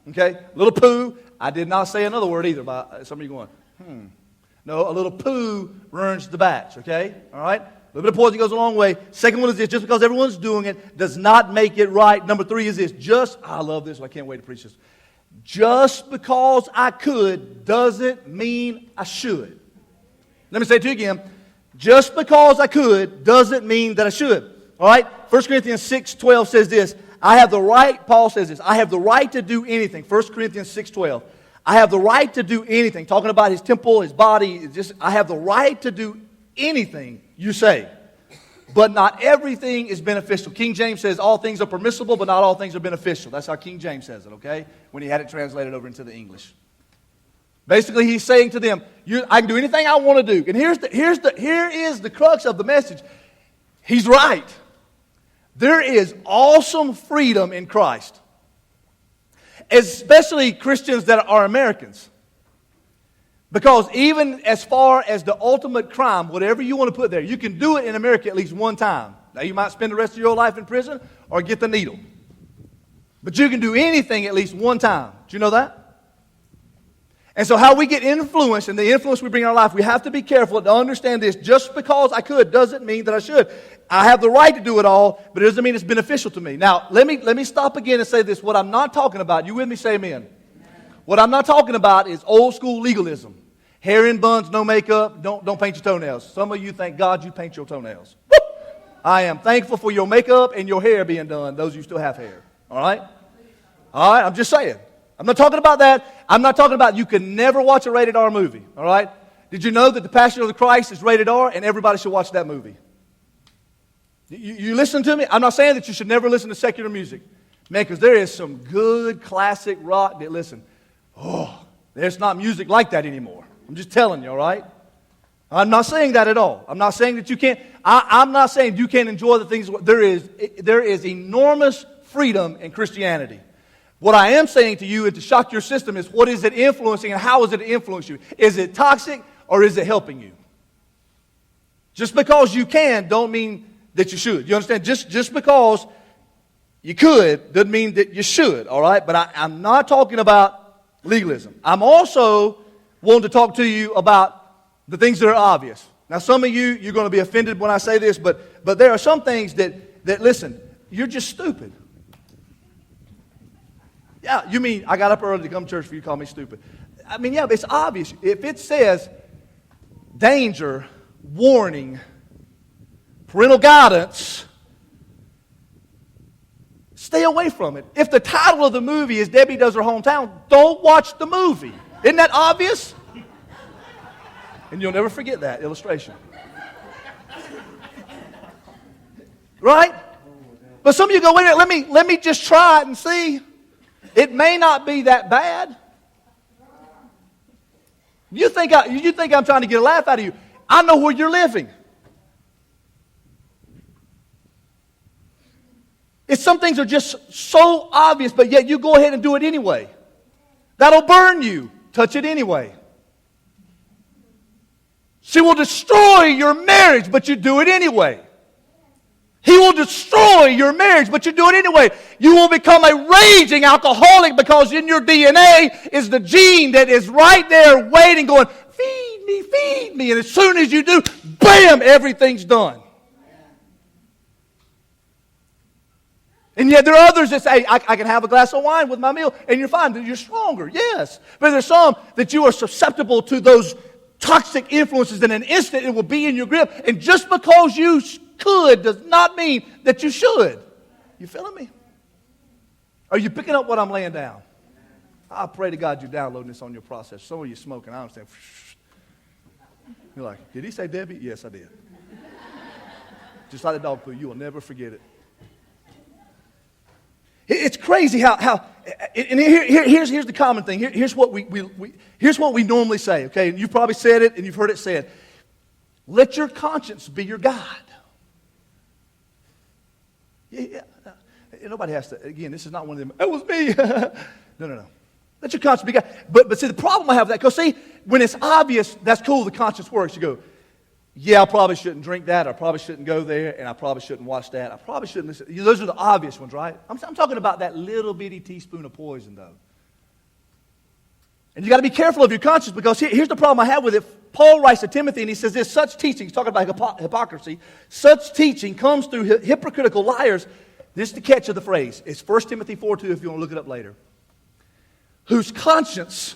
Okay? A little poo. I did not say another word either. By some of you going, No, a little poo ruins the batch. Okay? All right? A little bit of poison goes a long way. Second one is this. Just because everyone's doing it does not make it right. Number 3 is this. I love this. I can't wait to preach this. Just because I could doesn't mean I should. Let me say it to you again. Just because I could doesn't mean that I should. All right? 1 Corinthians 6:12 says this. Paul says this. I have the right to do anything. 1 Corinthians 6:12. I have the right to do anything. Talking about his temple, his body. I have the right to do anything you say. But not everything is beneficial. King James says all things are permissible, but not all things are beneficial. That's how King James says it, okay? When he had it translated over into the English. Basically, he's saying to them, I can do anything I want to do. And here is the crux of the message. He's right. There is awesome freedom in Christ. Especially Christians that are Americans. Because even as far as the ultimate crime, whatever you want to put there, you can do it in America at least one time. Now, you might spend the rest of your life in prison or get the needle. But you can do anything at least one time. Do you know that? And so how we get influence and the influence we bring in our life, we have to be careful to understand this. Just because I could doesn't mean that I should. I have the right to do it all, but it doesn't mean it's beneficial to me. Now, let me stop again and say this. What I'm not talking about, you with me, say amen. What I'm not talking about is old school legalism. Hair in buns, no makeup, don't paint your toenails. Some of you, thank God, you paint your toenails. Woo! I am thankful for your makeup and your hair being done, those of you still have hair. All right? All right, I'm just saying. I'm not talking about that. I'm not talking about you can never watch a rated R movie. All right? Did you know that The Passion of the Christ is rated R and everybody should watch that movie? You listen to me? I'm not saying that you should never listen to secular music. Man, because there is some good classic rock that, listen, there's not music like that anymore. I'm just telling you, all right? I'm not saying that at all. I'm not saying that you can't. I'm not saying you can't enjoy the things. There is enormous freedom in Christianity. What I am saying to you, and to shock your system, is what is it influencing and how is it influencing you? Is it toxic or is it helping you? Just because you can don't mean that you should. You understand? Just because you could doesn't mean that you should, all right? But I'm not talking about legalism. I'm also wanting to talk to you about the things that are obvious. Now, some of you're going to be offended when I say this, but there are some things that listen, you're just stupid. Yeah, you mean I got up early to come to church for you to call me stupid. I mean, yeah, but it's obvious. If it says danger, warning, parental guidance, stay away from it. If the title of the movie is Debbie Does Her Hometown, don't watch the movie. Isn't that obvious? And you'll never forget that illustration. Right? But some of you go, wait a minute, let me just try it and see. It may not be that bad. You think I'm trying to get a laugh out of you. I know where you're living. Some things are just so obvious, but yet you go ahead and do it anyway. That'll burn you. Touch it anyway. She will destroy your marriage, but you do it anyway. He will destroy your marriage, but you do it anyway. You will become a raging alcoholic because in your DNA is the gene that is right there waiting, going, feed me, feed me. And as soon as you do, bam, everything's done. And yet there are others that say, I can have a glass of wine with my meal, and you're fine. You're stronger, yes. But there's some that you are susceptible to those toxic influences. In an instant, it will be in your grip. And just because you could does not mean that you should. You feeling me? Are you picking up what I'm laying down? I pray to God you're downloading this on your process. Some of you smoking, I understand. You're like, did he say Debbie? Yes, I did. Just like the dog poo, you will never forget it. It's crazy how and here's the common thing. Here's what we normally say, okay? And you've probably said it and you've heard it said. Let your conscience be your guide. Yeah. Nobody has to, again, this is not one of them, it was me. No. Let your conscience be guide. But see, the problem I have with that, because see, when it's obvious, that's cool, the conscience works. You go, yeah, I probably shouldn't drink that. I probably shouldn't go there. And I probably shouldn't watch that. I probably shouldn't listen. Those are the obvious ones, right? I'm talking about that little bitty teaspoon of poison, though. And you got to be careful of your conscience, because here's the problem I have with it. Paul writes to Timothy and he says this: such teaching, he's talking about hypocrisy, such teaching comes through hypocritical liars. This is the catch of the phrase. It's 1 Timothy 4:2 if you want to look it up later. Whose conscience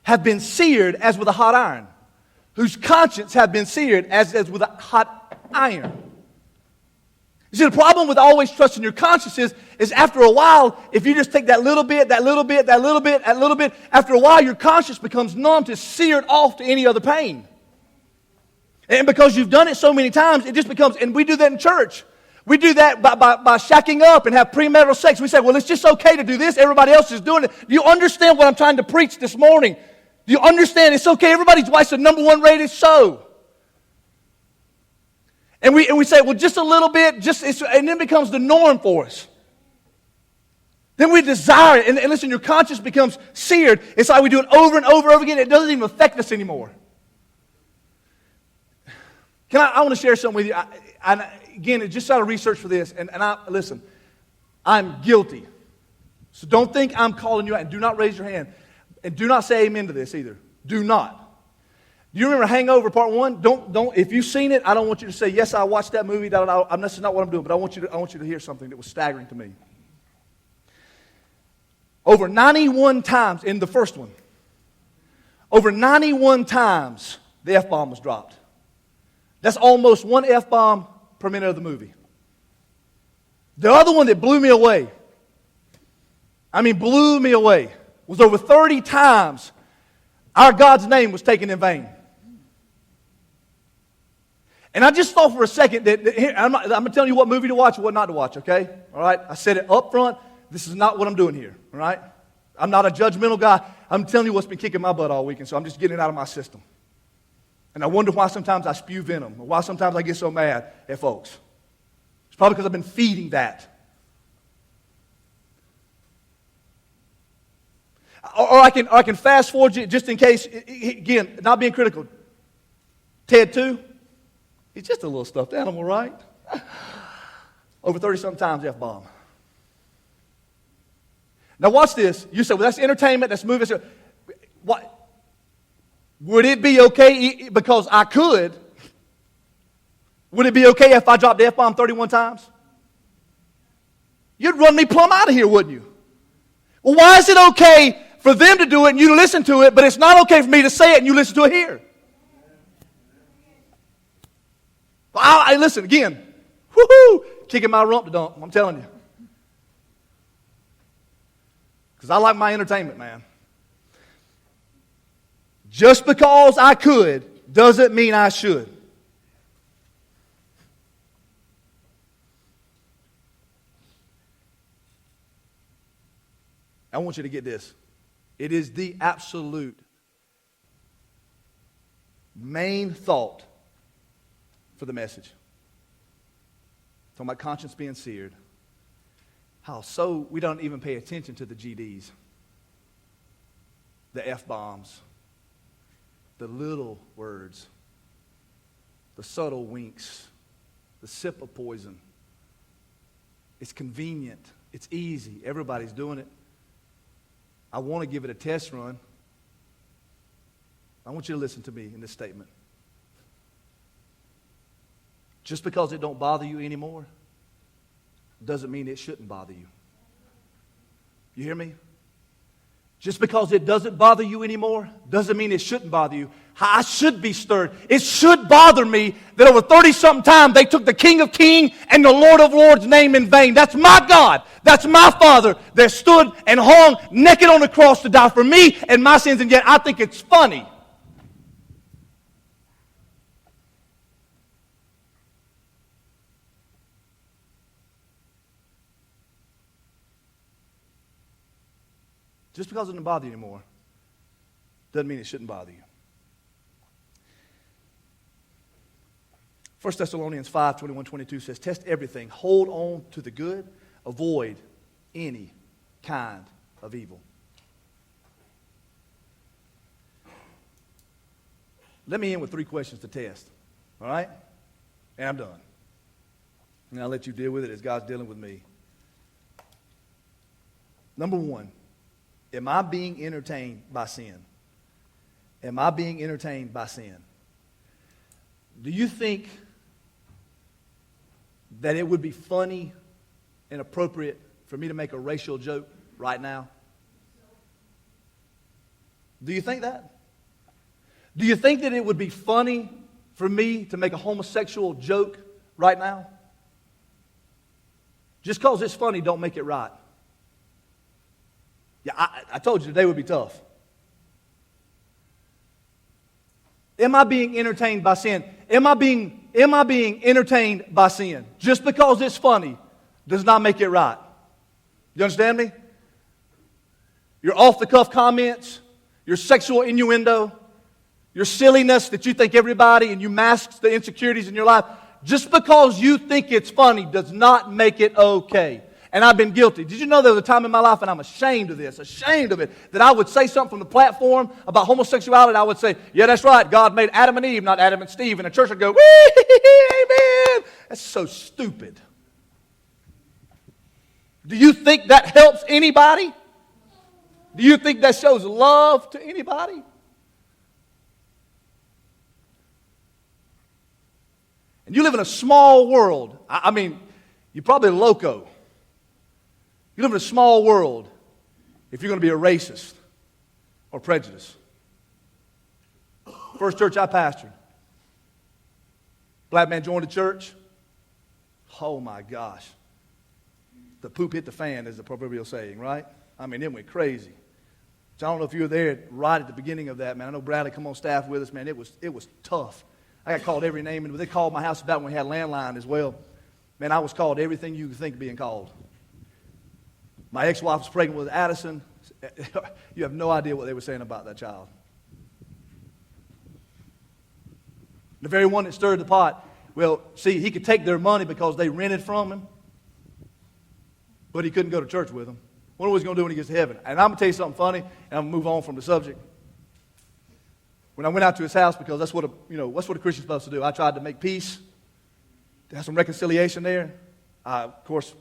have been seared as with a hot iron. Whose conscience have been seared as with a hot iron. You see, the problem with always trusting your conscience is after a while, if you just take that little bit, after a while your conscience becomes numb, to seared off to any other pain. And because you've done it so many times, it just becomes, and we do that in church. We do that by shacking up and have premarital sex. We say, well, it's just okay to do this. Everybody else is doing it. Do you understand what I'm trying to preach this morning? Do you understand it's okay? Everybody's wife's the number one rated show. And we say, well, just a little bit, and then it becomes the norm for us. Then we desire it. And listen, your conscience becomes seared. It's like we do it over and over and over again. It doesn't even affect us anymore. I want to share something with you. Again, just out of research for this. Listen, I'm guilty. So don't think I'm calling you out. And do not raise your hand. And do not say amen to this either. Do not. Do you remember Hangover Part 1? Don't. If you've seen it, I don't want you to say, yes, I watched that movie. This is not what I'm doing. But I want you to hear something that was staggering to me. Over 91 times in the first one, over 91 times the F-bomb was dropped. That's almost one F-bomb per minute of the movie. The other one that blew me away, was over 30 times our God's name was taken in vain. And I just thought for a second that I'm telling you what movie to watch and what not to watch, okay? All right? I said it up front. This is not what I'm doing here, all right? I'm not a judgmental guy. I'm telling you what's been kicking my butt all week, and so I'm just getting it out of my system. And I wonder why sometimes I spew venom, or why sometimes I get so mad at folks. It's probably because I've been feeding that. Or I can fast forward you just in case, again, not being critical. Ted 2, he's just a little stuffed animal, right? Over 30-something times F-bomb. Now watch this. You say, well, that's entertainment, that's movies. What? Would it be okay because I could? Would it be okay if I dropped the F-bomb 31 times? You'd run me plumb out of here, wouldn't you? Well, why is it okay for them to do it and you to listen to it, but it's not okay for me to say it and you listen to it here? Well, I listen again. Woohoo! Kicking my rump to dump, I'm telling you. Because I like my entertainment, man. Just because I could doesn't mean I should. I want you to get this. It is the absolute main thought for the message. Talking about conscience being seared. How so we don't even pay attention to the GDs, the F-bombs, the little words, the subtle winks, the sip of poison. It's convenient. It's easy. Everybody's doing it. I want to give it a test run. I want you to listen to me in this statement. Just because it don't bother you anymore doesn't mean it shouldn't bother you. You hear me? Just because it doesn't bother you anymore doesn't mean it shouldn't bother you. I should be stirred. It should bother me that over 30-something times they took the King of Kings and the Lord of Lords' name in vain. That's my God. That's my Father that stood and hung naked on the cross to die for me and my sins, and yet I think it's funny. Just because it doesn't bother you anymore doesn't mean it shouldn't bother you. 1 Thessalonians 5, 21, 22 says, test everything, hold on to the good, avoid any kind of evil. Let me end with 3 questions to test, all right? And I'm done. And I'll let you deal with it as God's dealing with me. Number 1. Am I being entertained by sin? Am I being entertained by sin? Do you think that it would be funny and appropriate for me to make a racial joke right now? Do you think that? Do you think that it would be funny for me to make a homosexual joke right now? Just because it's funny don't make it right. Yeah, I told you today would be tough. Am I being entertained by sin? Am I being entertained by sin? Just because it's funny does not make it right. You understand me? Your off-the-cuff comments, your sexual innuendo, your silliness that you think everybody, and you mask the insecurities in your life, just because you think it's funny does not make it okay. And I've been guilty. Did you know there was a time in my life, and I'm ashamed of this, ashamed of it, that I would say something from the platform about homosexuality, and I would say, yeah, that's right, God made Adam and Eve, not Adam and Steve. And the church would go, amen. That's so stupid. Do you think that helps anybody? Do you think that shows love to anybody? And you live in a small world. I mean, you're probably loco. You live in a small world if you're going to be a racist or prejudiced. First church I pastored, black man joined the church. Oh my gosh. The poop hit the fan is the proverbial saying, right? I mean, it went crazy. So I don't know if you were there right at the beginning of that, man. I know Bradley come on staff with us, man. It was tough. I got called every name, and they called my house back when we had landline as well. Man, I was called everything you could think of being called. My ex-wife was pregnant with Addison. You have no idea what they were saying about that child. The very one that stirred the pot, well, see, he could take their money because they rented from him, but he couldn't go to church with them. What was he going to do when he gets to heaven? And I'm going to tell you something funny, and I'm going to move on from the subject. When I went out to his house, because that's what a Christian's supposed to do, I tried to make peace, to have some reconciliation there. Of course,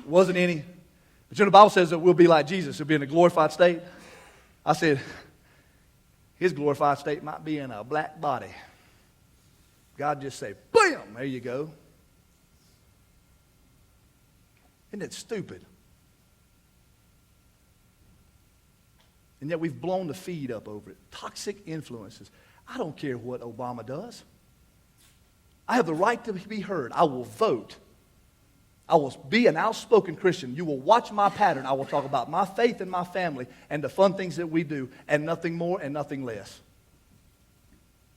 wasn't any. But the Bible says that we'll be like Jesus. He'll be in a glorified state. I said, his glorified state might be in a black body. God just say, bam, there you go. Isn't it stupid? And yet we've blown the feed up over it. Toxic influences. I don't care what Obama does. I have the right to be heard. I will vote. I will be an outspoken Christian. You will watch my pattern. I will talk about my faith and my family and the fun things that we do, and nothing more and nothing less.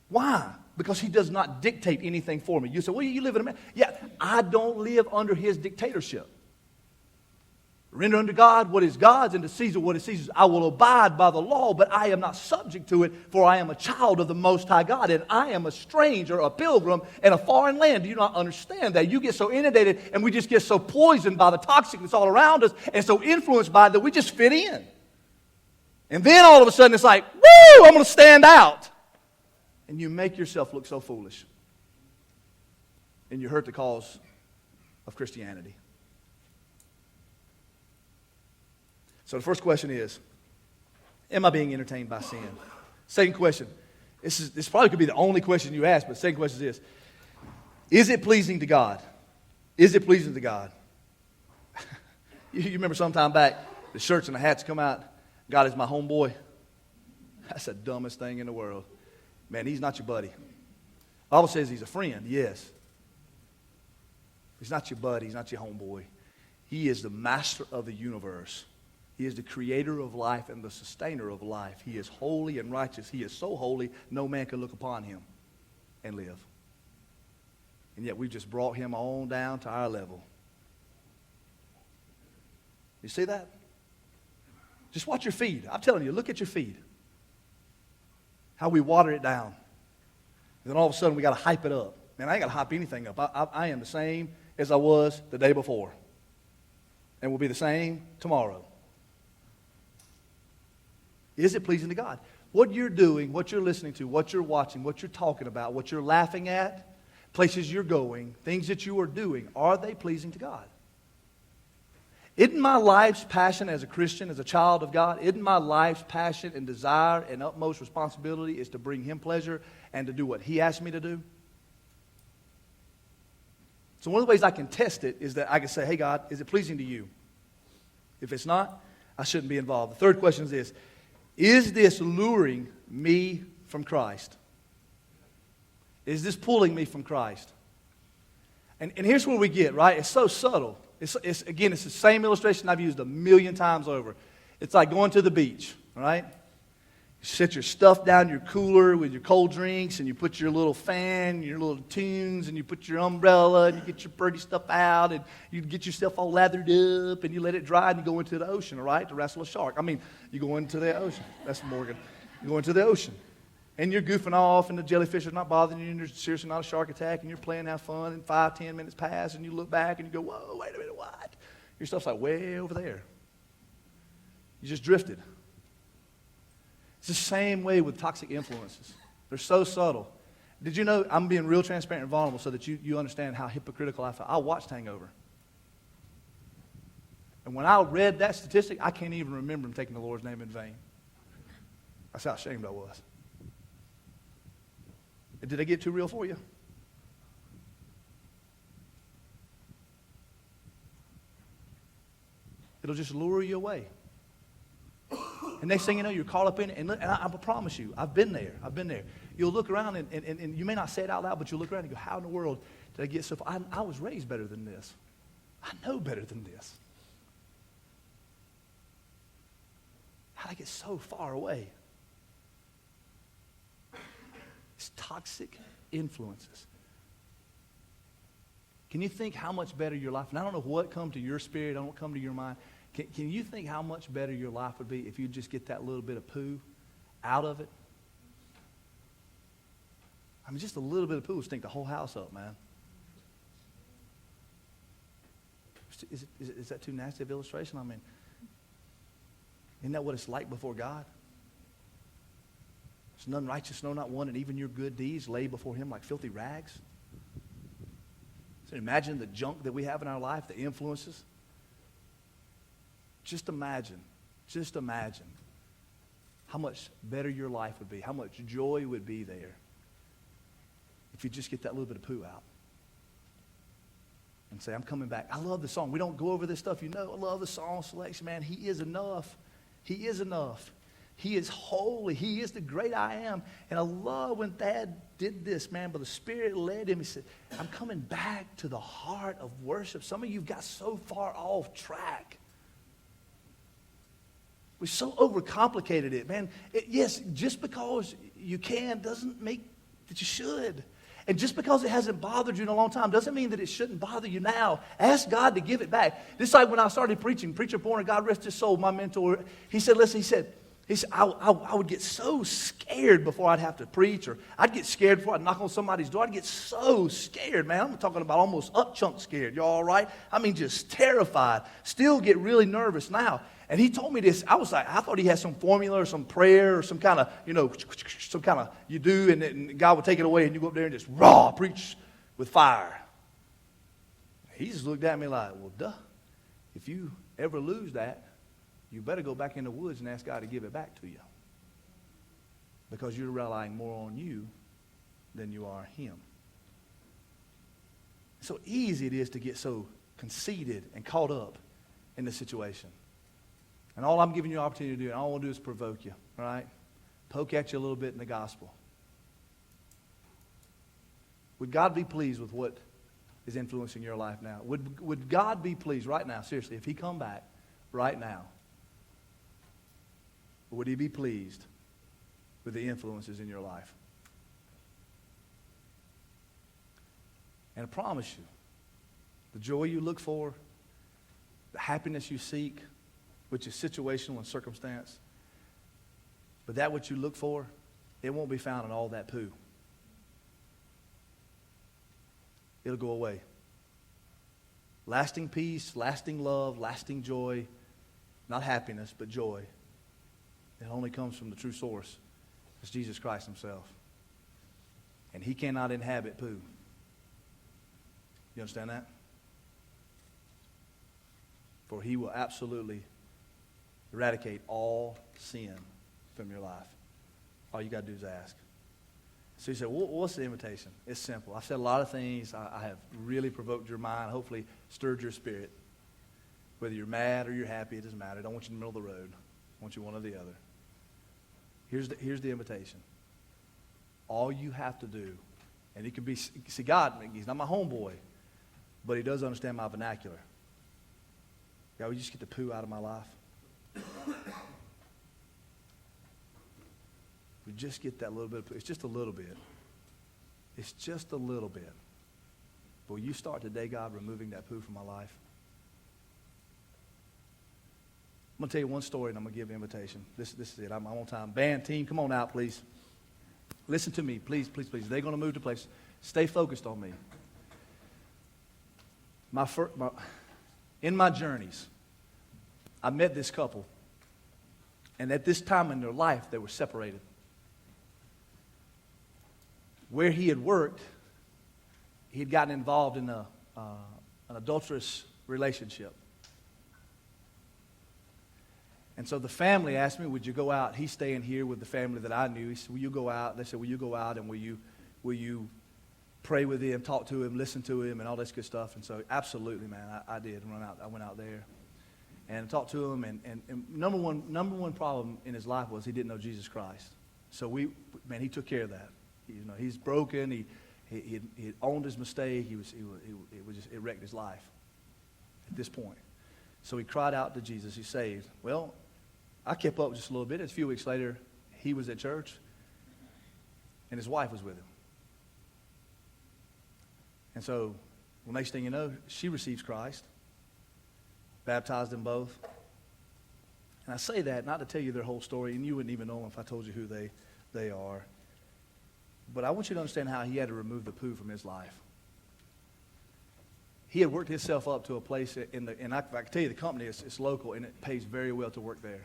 Why? Because he does not dictate anything for me. You say, well, you live in America. Yeah, I don't live under his dictatorship. Render unto God what is God's, and to Caesar what is Caesar's. I will abide by the law, but I am not subject to it, for I am a child of the Most High God, and I am a stranger, a pilgrim, in a foreign land. Do you not understand that? You get so inundated, and we just get so poisoned by the toxic that's all around us, and so influenced by it that we just fit in. And then all of a sudden it's like, woo, I'm going to stand out. And you make yourself look so foolish. And you hurt the cause of Christianity. So the first question is, am I being entertained by sin? Second question, this probably could be the only question you ask, but the second question is it pleasing to God? Is it pleasing to God? You remember sometime back, the shirts and the hats come out, God is my homeboy. That's the dumbest thing in the world. Man, he's not your buddy. The Bible says he's a friend, yes. He's not your buddy, he's not your homeboy. He is the master of the universe. He is the creator of life and the sustainer of life. He is holy and righteous. He is so holy, no man can look upon him and live. And yet we've just brought him on down to our level. You see that? Just watch your feed. I'm telling you, look at your feed. How we water it down. And then all of a sudden we got to hype it up. Man, I ain't got to hype anything up. I am the same as I was the day before. And will be the same tomorrow. Is it pleasing to God? What you're doing, what you're listening to, what you're watching, what you're talking about, what you're laughing at, places you're going, things that you are doing, are they pleasing to God? Isn't my life's passion as a Christian, as a child of God, isn't my life's passion and desire and utmost responsibility is to bring Him pleasure and to do what He asked me to do? So one of the ways I can test it is that I can say, hey, God, is it pleasing to you? If it's not, I shouldn't be involved. The third question is this luring me from Christ? Is this pulling me from Christ? And here's where we get, right? It's so subtle. It's the same illustration I've used 1,000,000 times over. It's like going to the beach, right? You set your stuff down your cooler with your cold drinks, and you put your little fan, your little tunes, and you put your umbrella, and you get your pretty stuff out, and you get yourself all lathered up, and you let it dry, and you go into the ocean, all right, to wrestle a shark. I mean, you go into the ocean. That's Morgan. You go into the ocean. And you're goofing off, and the jellyfish are not bothering you, and there's seriously not a shark attack, and you're playing, have fun, and 5-10 minutes pass, and you look back, and you go, whoa, wait a minute, what? Your stuff's like way over there. You just drifted. It's the same way with toxic influences. They're so subtle. Did you know, I'm being real transparent and vulnerable so that you understand how hypocritical I feel. I watched Hangover. And when I read that statistic, I can't even remember him taking the Lord's name in vain. That's how ashamed I was. Did I get too real for you? It'll just lure you away. And next thing you know, you're caught up in it. And I promise you, I've been there. You'll look around, and you may not say it out loud, but you'll look around and go, how in the world did I get so far? I was raised better than this. I know better than this. How did I get so far away? It's toxic influences. Can you think how much better your life, and I don't know what come to your spirit, I don't come to your mind. Can you think how much better your life would be if you just get that little bit of poo out of it? I mean, just a little bit of poo will stink the whole house up, man. Is that too nasty of illustration? I mean, isn't that what it's like before God? There's none righteous, no, not one, and even your good deeds lay before Him like filthy rags. So imagine the junk that we have in our life, the influences. Just imagine how much better your life would be, how much joy would be there if you just get that little bit of poo out and say, I'm coming back. I love the song. We don't go over this stuff, you know. I love the song selection, man. He is enough. He is enough. He is holy. He is the great I am. And I love when Thad did this, man, but the Spirit led him. He said, I'm coming back to the heart of worship. Some of you got so far off track. We so overcomplicated it, man. Yes, just because you can doesn't make that you should. And just because it hasn't bothered you in a long time doesn't mean that it shouldn't bother you now. Ask God to give it back. Just like when I started preaching, Preacher Pointer, God rest his soul, my mentor, he said, listen, he said, I would get so scared before I'd have to preach, or I'd get scared before I'd knock on somebody's door. I'd get so scared, man. I'm talking about almost up-chunk scared. You all right? I mean, just terrified. Still get really nervous now. And he told me this. I was like, I thought he had some formula or some prayer or some kind of, some kind of you do, and God would take it away, and you go up there and just preach with fire. He just looked at me like, well, duh. If you ever lose that, you better go back in the woods and ask God to give it back to you. Because you're relying more on you than you are Him. So easy it is to get so conceited and caught up in the situation. And all I'm giving you an opportunity to do, and all I want to do is provoke you, all right? Poke at you a little bit in the gospel. Would God be pleased with what is influencing your life now? Would God be pleased right now, seriously, if He come back right now? Or would He be pleased with the influences in your life? And I promise you, the joy you look for, the happiness you seek, which is situational and circumstance, but that which you look for, it won't be found in all that poo. It'll go away. Lasting peace, lasting love, lasting joy, not happiness, but joy. It only comes from the true source. It's Jesus Christ Himself. And He cannot inhabit poo. You understand that? for he will absolutely eradicate all sin from your life. All you got to do is ask. So you say, well, what's the invitation? It's simple. I've said a lot of things. I have really provoked your mind, hopefully stirred your spirit. Whether you're mad or you're happy, it doesn't matter. I don't want you in the middle of the road. I want you one or the other. Here's the invitation. All you have to do, and it could be, see, God, he's not my homeboy, but he does understand my vernacular. God, will you just get the poo out of my life? We just get that little bit of poo. It's just a little bit. It's just a little bit. But will you start today, God, removing that poo from my life? I'm going to tell you one story, and I'm going to give an invitation. This is it. I'm on time. Band, team, come on out, please. Listen to me, please, please, please. They're going to move to place. Stay focused on me. In my journeys, I met this couple, and at this time in their life, they were separated. Where he had worked, he had gotten involved in an adulterous relationship. And so the family asked me, would you go out? He's staying here with the family that I knew. He said, will you go out? They said, will you go out and will you pray with him, talk to him, listen to him, and all this good stuff? And so absolutely, man, I did run out. I went out there and talked to him. And number one problem in his life was he didn't know Jesus Christ. So he took care of that. He's broken. He owned his mistake. It wrecked his life at this point. So he cried out to Jesus. He's saved. Well, I kept up just a little bit. A few weeks later, he was at church, and his wife was with him. And so, the next thing you know, she receives Christ, baptized them both. And I say that not to tell you their whole story, and you wouldn't even know them if I told you who they are. But I want you to understand how he had to remove the poo from his life. He had worked himself up to a place and I can tell you the company is local, and it pays very well to work there.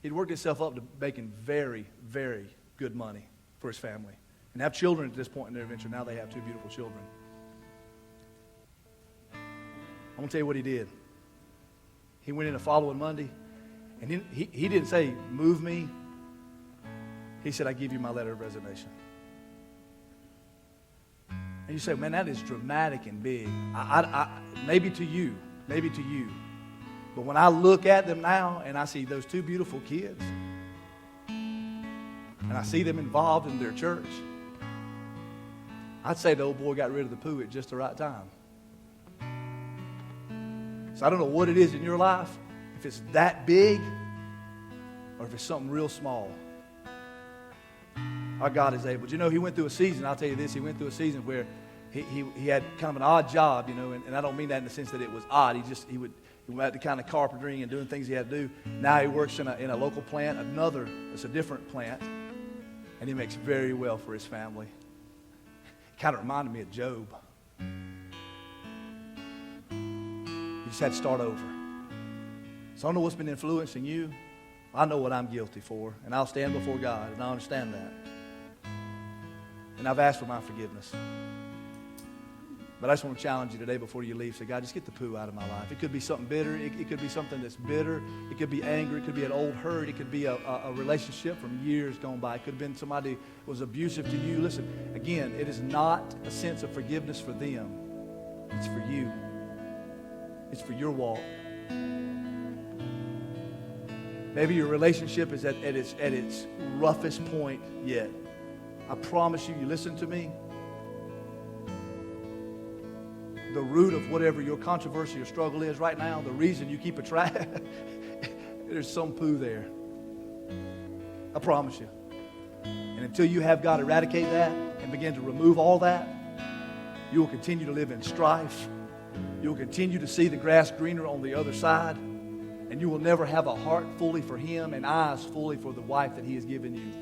He'd worked himself up to making very, very good money for his family and have children at this point in their adventure. Now they have 2 beautiful children. I'm going to tell you what he did. He went in the following Monday, and he didn't say, move me. He said, I give you my letter of resignation. And you say, man, that is dramatic and big. Maybe to you. But when I look at them now and I see those 2 beautiful kids, and I see them involved in their church, I'd say the old boy got rid of the poo at just the right time. So I don't know what it is in your life, if it's that big or if it's something real small. Our God is able. He went through a season, I'll tell you this, he went through a season where he had kind of an odd job, and I don't mean that in the sense that it was odd. He went out to kind of carpentering and doing things he had to do. Now he works in a local plant, it's a different plant, and he makes very well for his family. Kind of reminded me of Job. He just had to start over. So I don't know what's been influencing you. I know what I'm guilty for, and I'll stand before God, and I understand that. And I've asked for my forgiveness. But I just want to challenge you today before you leave. Say, God, just get the poo out of my life. It could be something bitter. It could be something that's bitter. It could be anger. It could be an old hurt. It could be a relationship from years gone by. It could have been somebody who was abusive to you. Listen, again, it is not a sense of forgiveness for them. It's for you. It's for your walk. Maybe your relationship is at its roughest point yet. I promise you, listen to me. The root of whatever your controversy or struggle is right now, the reason you keep a track, there's some poo there. I promise you. And until you have God eradicate that and begin to remove all that, you will continue to live in strife. You will continue to see the grass greener on the other side. And you will never have a heart fully for Him and eyes fully for the wife that He has given you.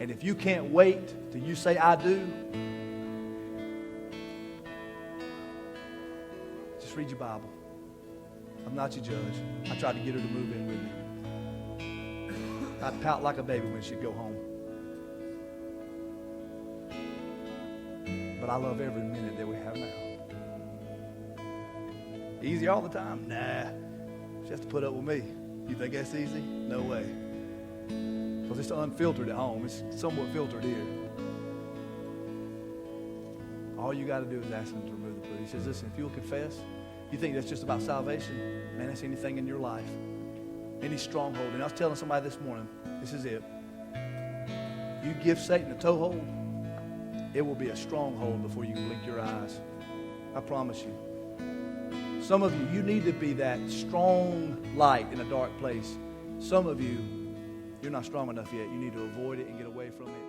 And if you can't wait till you say, I do, just read your Bible. I'm not your judge. I tried to get her to move in with me. I'd pout like a baby when she'd go home. But I love every minute that we have now. Easy all the time? Nah. She has to put up with me. You think that's easy? No way. Because it's unfiltered at home. It's somewhat filtered here. All you got to do is ask him to remove the food. He says, listen, if you'll confess, you think that's just about salvation, man, that's anything in your life. Any stronghold. And I was telling somebody this morning, this is it. You give Satan a toehold, it will be a stronghold before you can blink your eyes. I promise you. Some of you, you need to be that strong light in a dark place. Some of you, you're not strong enough yet. You need to avoid it and get away from it.